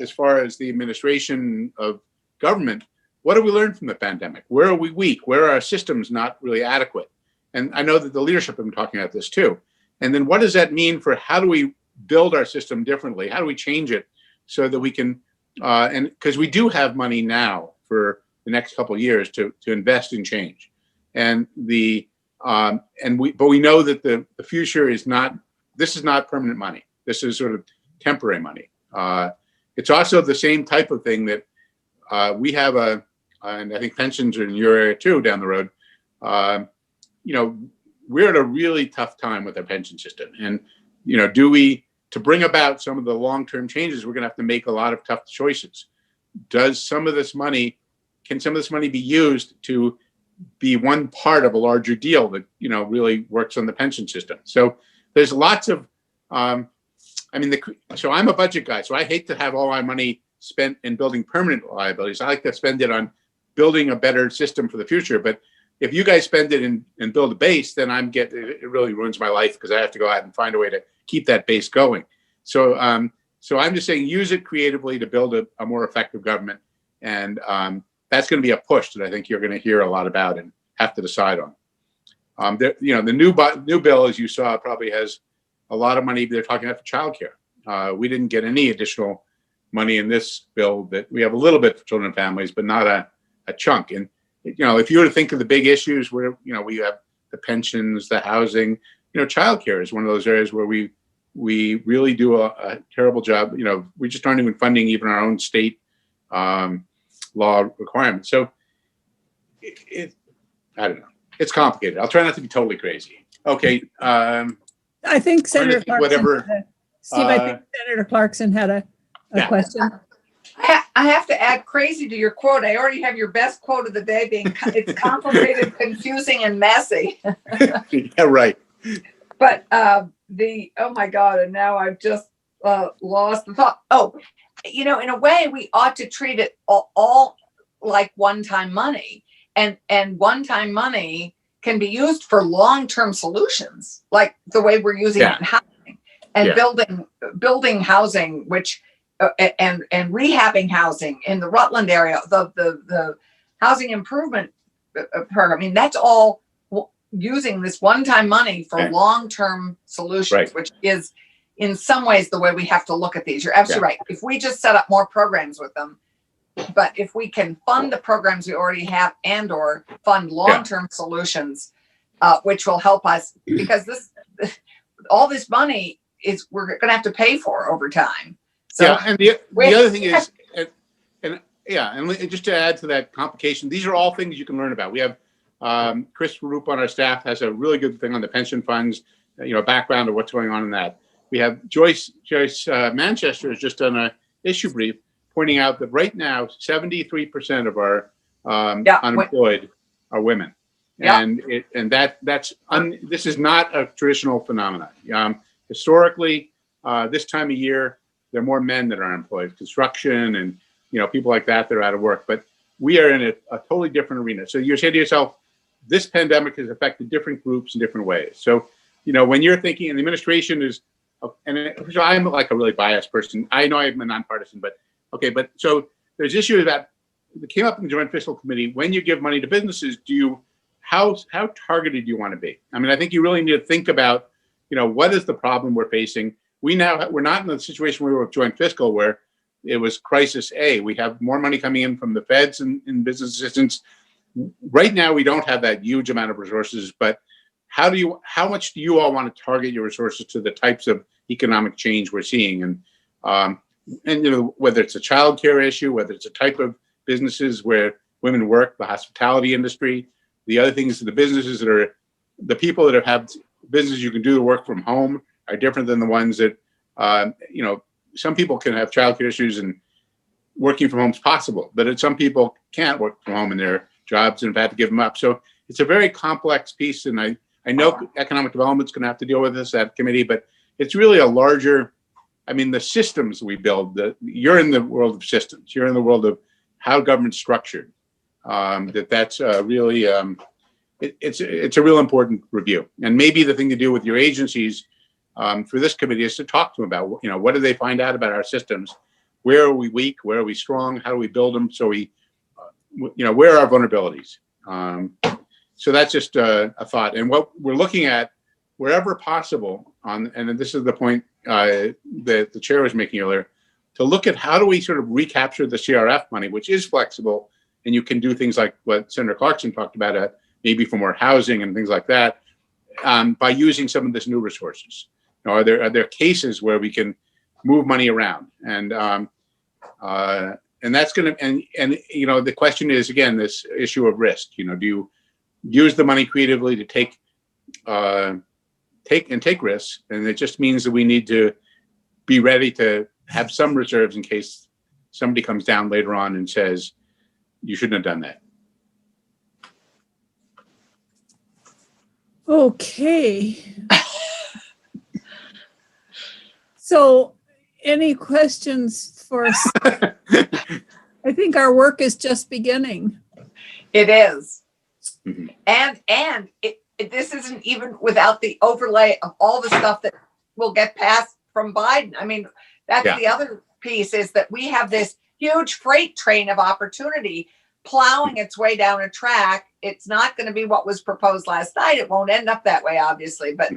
as far as the administration of government, what do we learn from the pandemic? Where are we weak? Where are our systems not really adequate? And I know that the leadership have been talking about this too. And then what does that mean for how do we build our system differently? How do we change it so that we can, and because we do have money now for the next couple of years to invest in change. And but we know that the future is not, this is not permanent money. This is sort of temporary money. It's also the same type of thing that we have and I think pensions are in your area too down the road. We're at a really tough time with our pension system. And, to bring about some of the long-term changes, we're going to have to make a lot of tough choices. Can some of this money be used to be one part of a larger deal that, really works on the pension system? So there's lots of, so I'm a budget guy, so I hate to have all my money spent in building permanent liabilities. I like to spend it on building a better system for the future. But if you guys spend it and build a base, then it really ruins my life because I have to go out and find a way to keep that base going. So I'm just saying, use it creatively to build a more effective government. And that's going to be a push that I think you're going to hear a lot about and have to decide on. The new bill, as you saw, probably has a lot of money they're talking about for childcare. We didn't get any additional money in this bill. That we have a little bit for children and families, but not a chunk. And if you were to think of the big issues where we have the pensions, the housing, childcare is one of those areas where we really do a terrible job. We just aren't even funding even our own state law requirements. So I don't know. It's complicated. I'll try not to be totally crazy. Okay. I think Senator Clarkson Steve, I think Senator Clarkson had a question. I have to add crazy to your quote. I already have your best quote of the day being, it's complicated, confusing, and messy. Yeah, right. But oh my God, and now I've just lost the thought. Oh, in a way, we ought to treat it all like one-time money. And one-time money can be used for long-term solutions, like the way we're using it in housing and building housing, which and rehabbing housing in the Rutland area, the housing improvement program. That's all using this one-time money for long-term solutions, which is in some ways the way we have to look at these. You're absolutely right. If we just set up more programs with them, but if we can fund the programs we already have and or fund long-term solutions, which will help us, because all this money we're going to have to pay for over time. So and the other thing is, and just to add to that complication, these are all things you can learn about. We have Chris Roop on our staff has a really good thing on the pension funds, background of what's going on in that. We have Joyce Manchester has just done an issue brief pointing out that right now 73% of our unemployed are women, and this is not a traditional phenomenon. Historically, this time of year, there are more men that are unemployed, construction and people like that are out of work. But we are in a totally different arena. So you say to yourself, this pandemic has affected different groups in different ways. So when you're thinking, and the administration is, so I'm like a really biased person. I know I'm a nonpartisan, but okay. But so there's issues that came up in the Joint Fiscal Committee. When you give money to businesses, how targeted do you want to be? I mean, I think you really need to think about, what is the problem we're facing? We're not in the situation we were with Joint Fiscal where it was crisis A. We have more money coming in from the feds and business assistance. Right now, we don't have that huge amount of resources, but how much do you all want to target your resources to the types of economic change we're seeing? And whether it's a childcare issue, whether it's a type of businesses where women work, the hospitality industry, the other things, the businesses the people that have businesses you can do the work from home are different than the ones that, some people can have childcare issues and working from home is possible, but some people can't work from home in their jobs and have had to give them up. So it's a very complex piece. And I know economic development's going to have to deal with this at committee, but it's really a larger, the systems we build, you're in the world of systems, you're in the world of how government's structured. That's really, it's a real important review. And maybe the thing to do with your agencies for this committee is to talk to them about, what do they find out about our systems? Where are we weak? Where are we strong? How do we build them? So where are our vulnerabilities? So that's just a thought. And what we're looking at, wherever possible, and this is the point that the chair was making earlier, to look at how do we sort of recapture the CRF money, which is flexible, and you can do things like what Senator Clarkson talked about, maybe for more housing and things like that, by using some of this new resources. Are there cases where we can move money around? And that's going to, and the question is, again, this issue of risk. Do you use the money creatively to take risks? And it just means that we need to be ready to have some reserves in case somebody comes down later on and says, you shouldn't have done that. Okay. So any questions for us? I think our work is just beginning. It is. Mm-hmm. And this isn't even without the overlay of all the stuff that will get passed from Biden. That's the other piece, is that we have this huge freight train of opportunity plowing its way down a track. It's not going to be what was proposed last night. It won't end up that way, obviously. But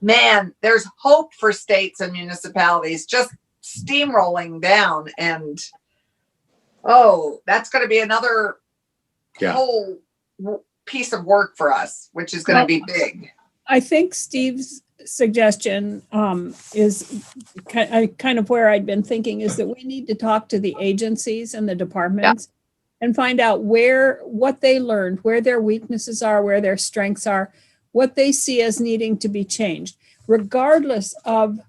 man, there's hope for states and municipalities just steamrolling down. And, that's going to be another whole piece of work for us, which is going to be big. I think Steve's suggestion is kind of where I'd been thinking, is that we need to talk to the agencies and the departments and find out what they learned, where their weaknesses are, where their strengths are, what they see as needing to be changed, regardless of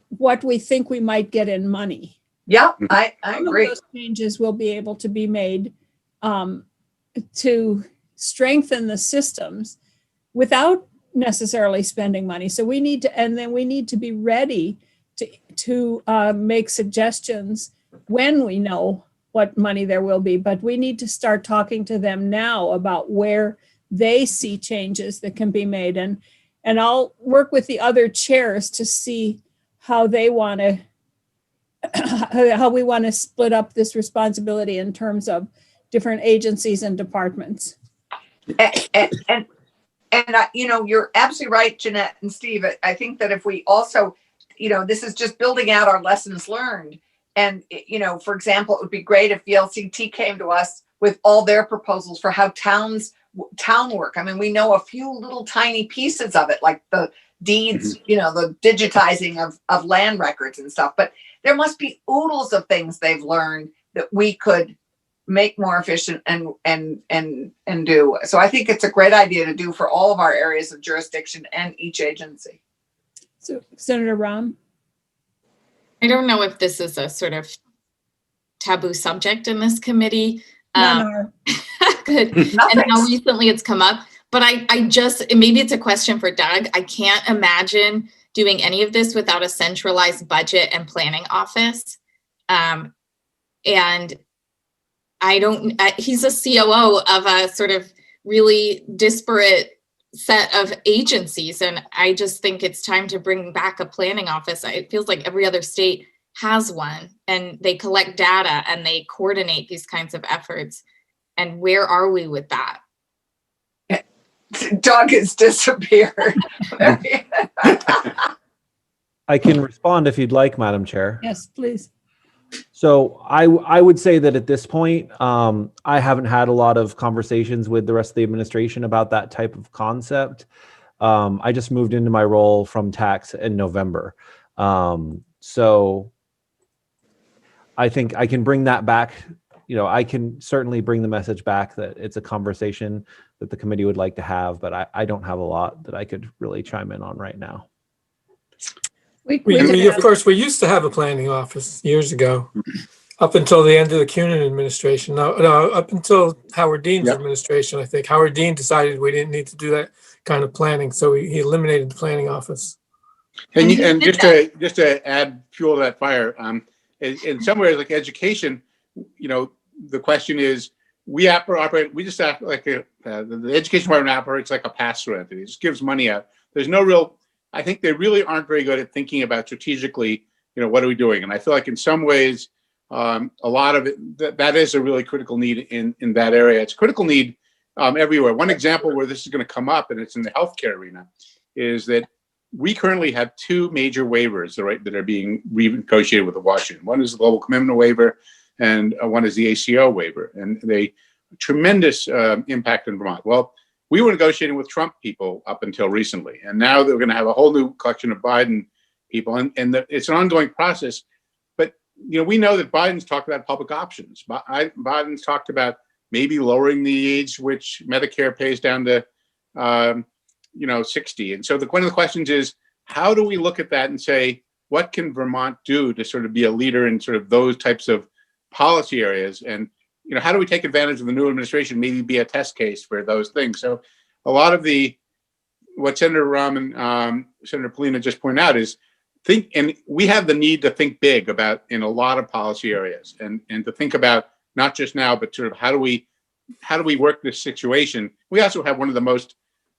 what we think we might get in money. Yeah, I Some agree. of those changes will be able to be made to strengthen the systems without necessarily spending money. So we need to be ready to make suggestions when we know what money there will be, but we need to start talking to them now about where they see changes that can be made. And I'll work with the other chairs to see how they want to, how we want to split up this responsibility in terms of different agencies and departments. And you're absolutely right, Jeanette and Steve. I think that if we also, this is just building out our lessons learned. And, for example, it would be great if VLCT came to us with all their proposals for how town work. We know a few little tiny pieces of it, like the deeds, the digitizing of land records and stuff. But there must be oodles of things they've learned that we could make more efficient and do. So I think it's a great idea to do for all of our areas of jurisdiction and each agency. So, Senator Rahm? I don't know if this is a sort of taboo subject in this committee. None are. Good. And how recently it's come up. But I just, maybe it's a question for Doug. I can't imagine doing any of this without a centralized budget and planning office. And he's a COO of a sort of really disparate set of agencies. And I just think it's time to bring back a planning office. It feels like every other state has one, and they collect data and they coordinate these kinds of efforts. And where are we with that? Doug has disappeared. I can respond if you'd like, Madam Chair. Yes, please. So I would say that at this point, I haven't had a lot of conversations with the rest of the administration about that type of concept. I just moved into my role from tax in November. So I think I can bring that back. I can certainly bring the message back that it's a conversation that the committee would like to have, but I don't have a lot that I could really chime in on right now. Of course, we used to have a planning office years ago, up until the end of the Cunin administration. No, up until Howard Dean's administration, I think. Howard Dean decided we didn't need to do that kind of planning, so he eliminated the planning office. And just to add fuel to that fire, in some ways, like education, the question is, we just act like the education department operates like a pass-through entity. It just gives money out. There's no real. I think they really aren't very good at thinking about strategically, what are we doing? And I feel like in some ways, a lot of it, that is a really critical need in that area. It's a critical need everywhere. One example where this is going to come up, and it's in the healthcare arena, is that we currently have two major waivers, that are being renegotiated with Washington. One is the Global Commitment Waiver, and one is the ACO waiver. And they tremendous impact in Vermont. Well, we were negotiating with Trump people up until recently, and now they're going to have a whole new collection of Biden people, and it's an ongoing process. But we know that Biden's talked about public options. Biden's talked about maybe lowering the age which Medicare pays down to 60. And so one of the questions is, how do we look at that and say, what can Vermont do to sort of be a leader in sort of those types of policy areas? And how do we take advantage of the new administration, maybe be a test case for those things? So a lot of what Senator Rahm and Senator Polina just pointed out is and we have the need to think big about in a lot of policy areas, and to think about not just now, but sort of how do we work this situation? We also have one of the most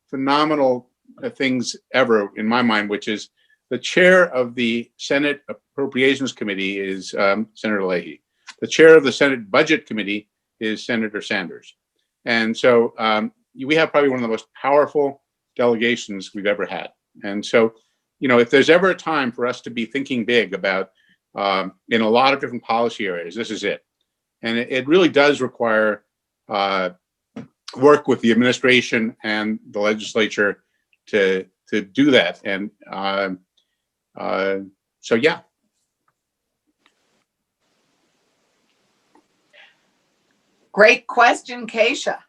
phenomenal things ever in my mind, which is the chair of the Senate Appropriations Committee is Senator Leahy. The chair of the Senate Budget Committee is Senator Sanders. And so we have probably one of the most powerful delegations we've ever had. And so, if there's ever a time for us to be thinking big about in a lot of different policy areas, this is it. And it really does require work with the administration and the legislature to do that. And so, yeah. Great question, Keisha.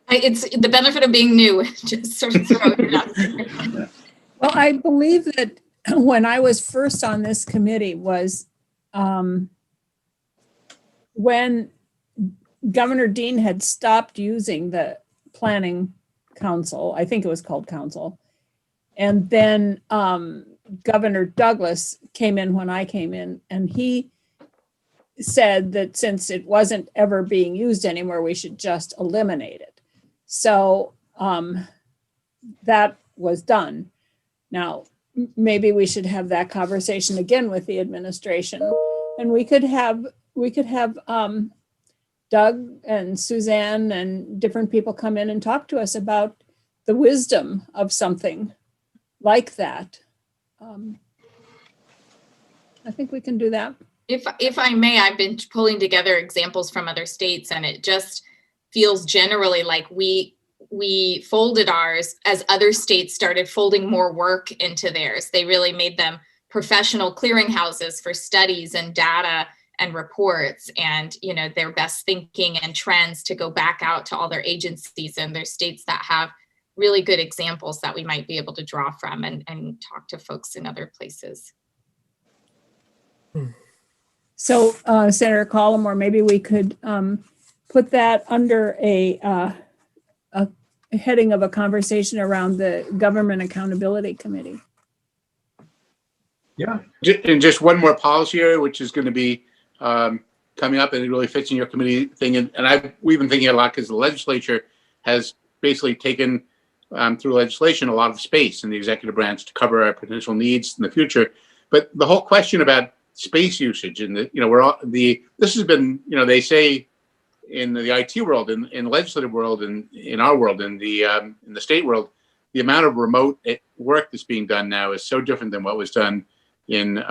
It's the benefit of being new. Just sort of throw it out there. Well, I believe that when I was first on this committee was when Governor Dean had stopped using the planning council. I think it was called council. And then Governor Douglas came in when I came in, and he said that since it wasn't ever being used anymore, we should just eliminate it. So that was done. Now, maybe we should have that conversation again with the administration, and we could have Doug and Suzanne and different people come in and talk to us about the wisdom of something like that. I think we can do that. If I may, I've been pulling together examples from other states, and it just feels generally like we folded ours as other states started folding more work into theirs. They really made them professional clearinghouses for studies and data and reports, and their best thinking and trends to go back out to all their agencies. And there's states that have really good examples that we might be able to draw from and talk to folks in other places. So Senator Collmore, maybe we could put that under a heading of a conversation around the Government Accountability Committee. Yeah. And just one more policy area, which is going to be coming up, and it really fits in your committee thing. And we've been thinking a lot because the legislature has basically taken through legislation a lot of space in the executive branch to cover our potential needs in the future. But the whole question about space usage and this has been, they say in the IT world, in the legislative world, and in our world, in the state world, the amount of remote work that's being done now is so different than what was done in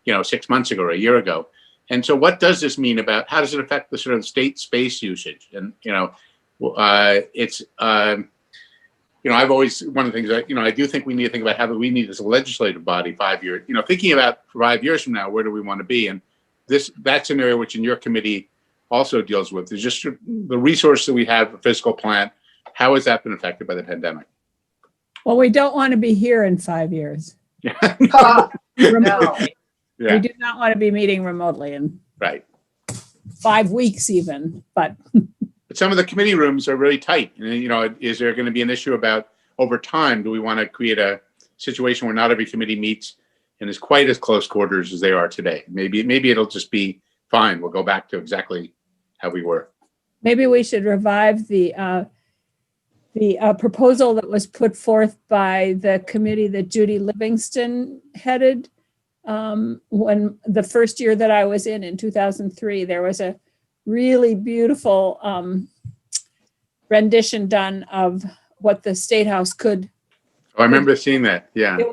6 months ago or a year ago. And so what does this mean about, how does it affect the sort of state space usage? And, I've always, one of the things that, I do think we need to think about how we need as a legislative body 5 years, thinking about 5 years from now, where do we want to be? And that's an area which in your committee also deals with, is just the resource that we have, a physical plant. How has that been affected by the pandemic? Well, we don't want to be here in 5 years. No. Yeah. We do not want to be meeting remotely in Right. 5 weeks even, but But some of the committee rooms are really tight. And, is there going to be an issue about over time? Do we want to create a situation where not every committee meets and is quite as close quarters as they are today? Maybe it'll just be fine. We'll go back to exactly how we were. maybe we should revive the proposal that was put forth by the committee that Judy Livingston headed. When the first year that I was in 2003, there was a really beautiful rendition done of what the State House could. Oh, I remember seeing that. Yeah. It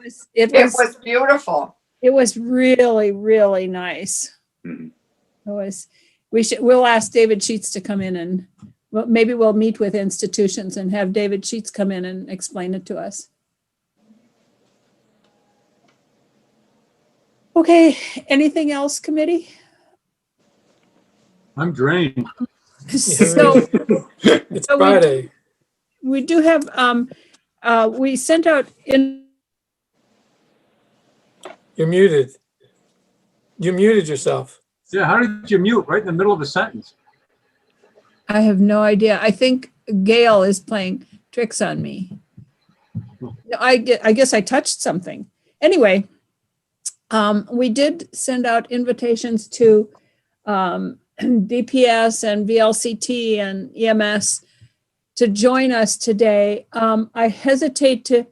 was Beautiful. It was really, really nice. Mhm. We'll ask David Sheets to come in and maybe we'll meet with institutions and have David Sheets come in and explain it to us. Okay, anything else, committee? I'm drained. So It's Friday. we do have, we sent out You're muted. You muted yourself. Yeah, how did you mute right in the middle of a sentence? I have no idea. I think Gail is playing tricks on me. No, I guess I touched something. Anyway, we did send out invitations to DPS and VLCT and EMS to join us today. I hesitate to,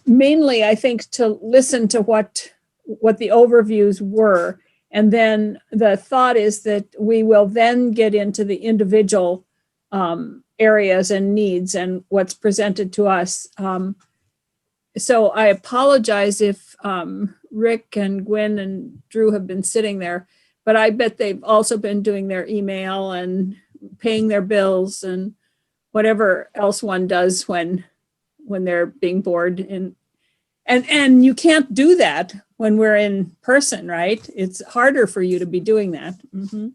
mainly I think, to listen to what the overviews were. And then the thought is that we will then get into the individual areas and needs and what's presented to us. So I apologize if Rick and Gwen and Drew have been sitting there, but I bet they've also been doing their email and paying their bills and whatever else one does when they're being bored. And you can't do that when we're in person, right? It's harder for you to be doing that. Mm-hmm.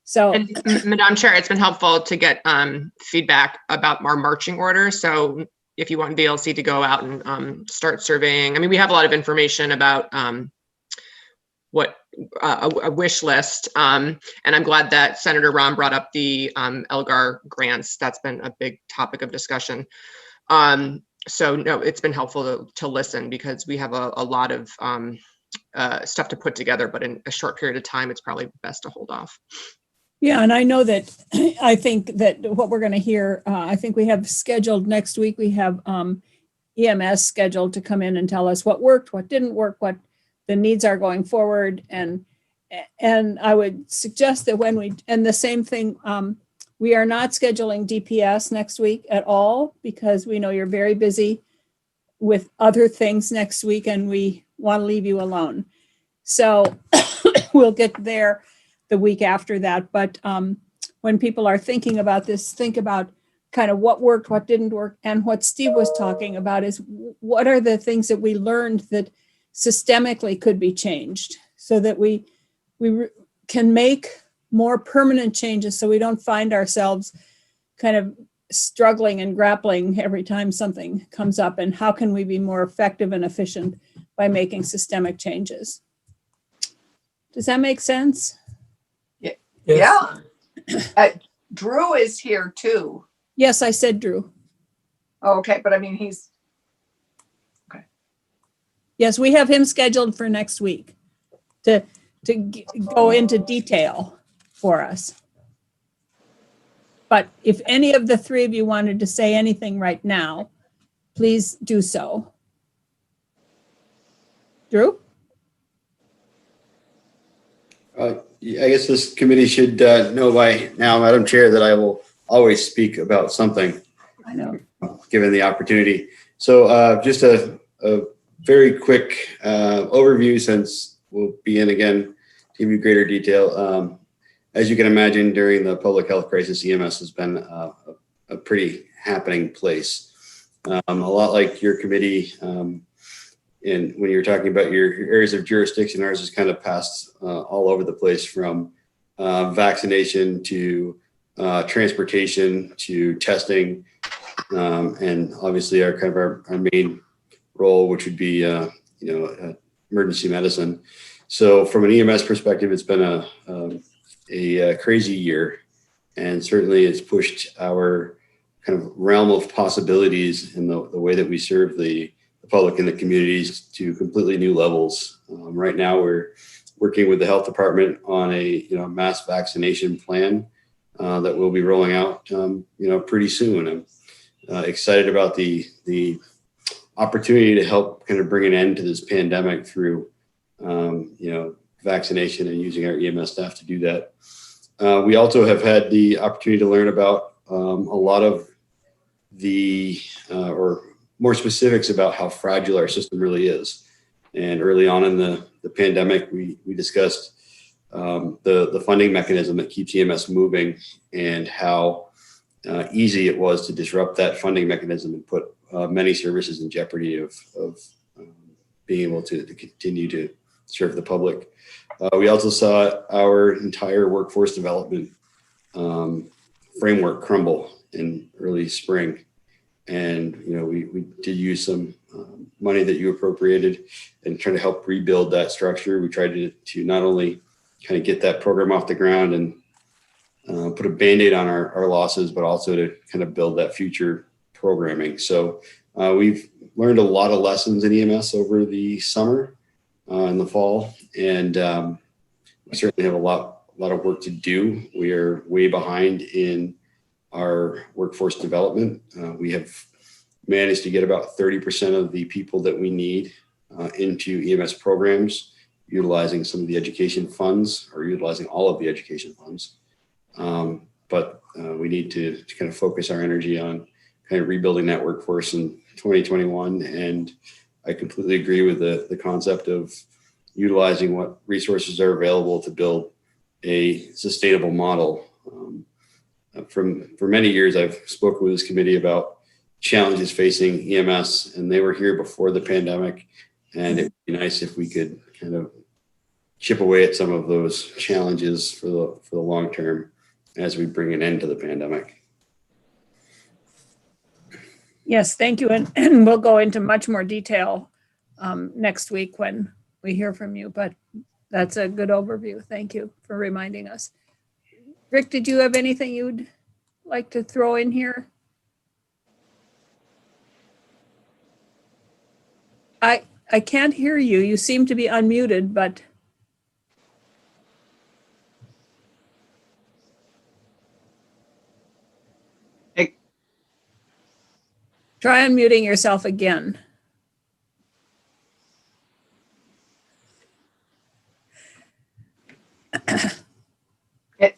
So, and Madam Chair, it's been helpful to get feedback about our marching orders. So if you want VLC to go out and start surveying, I mean, we have a lot of information about what a wish list. And I'm glad that Senator Rahm brought up the Elgar grants. That's been a big topic of discussion. So no, it's been helpful to listen because we have a lot of stuff to put together, but in a short period of time, it's probably best to hold off. yeah, and I know that I think that what we're going to hear, I think we have scheduled next week, we have EMS scheduled to come in and tell us what worked, what didn't work, what the needs are going forward. And I would suggest that and the same thing, we are not scheduling DPS next week at all because we know you're very busy with other things next week and we want to leave you alone. So we'll get there the week after that. But when people are thinking about this, think about kind of what worked, what didn't work. And what Steve was talking about is what are the things that we learned that systemically could be changed so that we can make more permanent changes so we don't find ourselves kind of struggling and grappling every time something comes up, and how can we be more effective and efficient by making systemic changes. Does that make sense? Yes. Yeah. Drew is here too. Yes, I said Drew. Okay, but I mean, he's, Yes, we have him scheduled for next week to go into detail for us. But if any of the three of you wanted to say anything right now, please do so. Drew? I guess this committee should know by now, Madam Chair, that I will always speak about something. I know. Given the opportunity. So just a very quick overview, since we'll be in again to give you greater detail. As you can imagine, during the public health crisis, EMS has been a pretty happening place. A lot like your committee, and when you're talking about your areas of jurisdiction, ours is kind of passed all over the place, from vaccination to transportation to testing, and obviously our main role, which would be emergency medicine. So from an EMS perspective, it's been a crazy year, and certainly it's pushed our kind of realm of possibilities in the way that we serve the public and the communities to completely new levels. Right now, we're working with the health department on a mass vaccination plan that we'll be rolling out pretty soon. I'm excited about the opportunity to help kind of bring an end to this pandemic through vaccination and using our EMS staff to do that. We also have had the opportunity to learn about a lot of or more specifics about how fragile our system really is. And early on in the pandemic, we discussed the funding mechanism that keeps EMS moving, and how easy it was to disrupt that funding mechanism and put many services in jeopardy of being able to continue to serve the public. We also saw our entire workforce development framework crumble in early spring. And, we did use some money that you appropriated and try to help rebuild that structure. We tried to not only kind of get that program off the ground and put a Band-Aid on our losses, but also to kind of build that future programming. So we've learned a lot of lessons in EMS over the summer and the fall, and we certainly have a lot of work to do. We are way behind in our workforce development. We have managed to get about 30% of the people that we need into EMS programs, utilizing some of the education funds, or utilizing all of the education funds. But we need to kind of focus our energy on kind of rebuilding that workforce in 2021. And I completely agree with the concept of utilizing what resources are available to build a sustainable model. For many years, I've spoken with this committee about challenges facing EMS, and they were here before the pandemic. And it would be nice if we could kind of chip away at some of those challenges for the long term as we bring an end to the pandemic. Yes, thank you. And we'll go into much more detail next week when we hear from you, but that's a good overview. Thank you for reminding us. Rick, did you have anything you'd like to throw in here? I can't hear you. You seem to be unmuted, but. Hey. Try unmuting yourself again.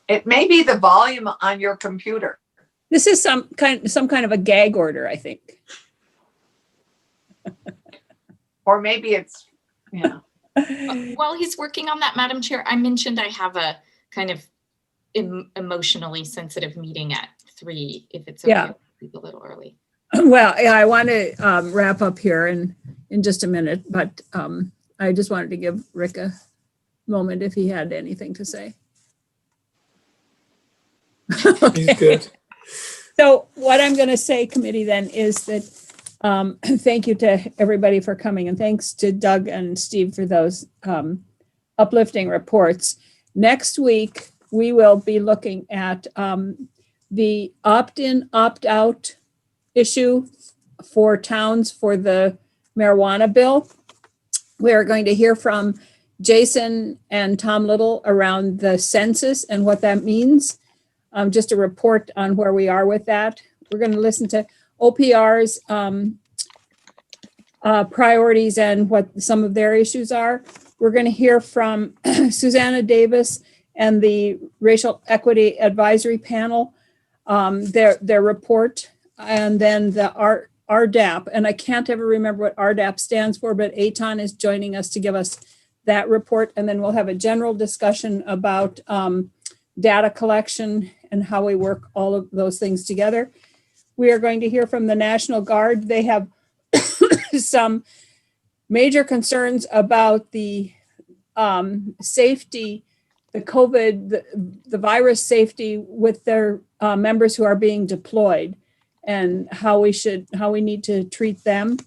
It may be the volume on your computer. This is some kind of a gag order, I think. Or maybe it's, While he's working on that, Madam Chair, I mentioned I have a kind of emotionally sensitive meeting at 3, if it's okay. Yeah. A little early. Well, yeah, I want to wrap up here in just a minute, but I just wanted to give Rick a moment if he had anything to say. Okay. He's good. So what I'm going to say, committee, then, is that thank you to everybody for coming, and thanks to Doug and Steve for those uplifting reports. Next week, we will be looking at the opt-in, opt-out issue for towns for the marijuana bill. We're going to hear from Jason and Tom Little around the census and what that means. just a report on where we are with that. We're going to listen to OPR's priorities and what some of their issues are. We're going to hear from Susanna Davis and the Racial Equity Advisory Panel, their report, and then the RDAP. And I can't ever remember what RDAP stands for, but Aton is joining us to give us that report. And then we'll have a general discussion about data collection and how we work all of those things together. We are going to hear from the National Guard. They have some major concerns about the safety, the COVID, the virus safety with their members who are being deployed, and how we need to treat them.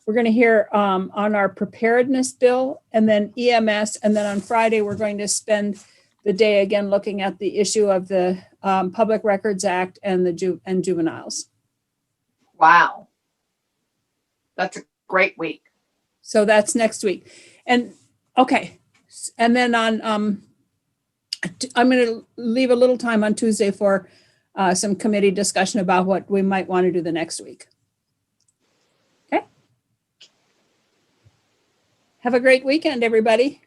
We're going to hear on our preparedness bill, and then EMS, and then on Friday we're going to spend the day again looking at the issue of the Public Records Act and the juveniles. Wow. That's a great week. So that's next week. And okay. And then on, I'm going to leave a little time on Tuesday for some committee discussion about what we might want to do the next week. Okay. Have a great weekend, everybody.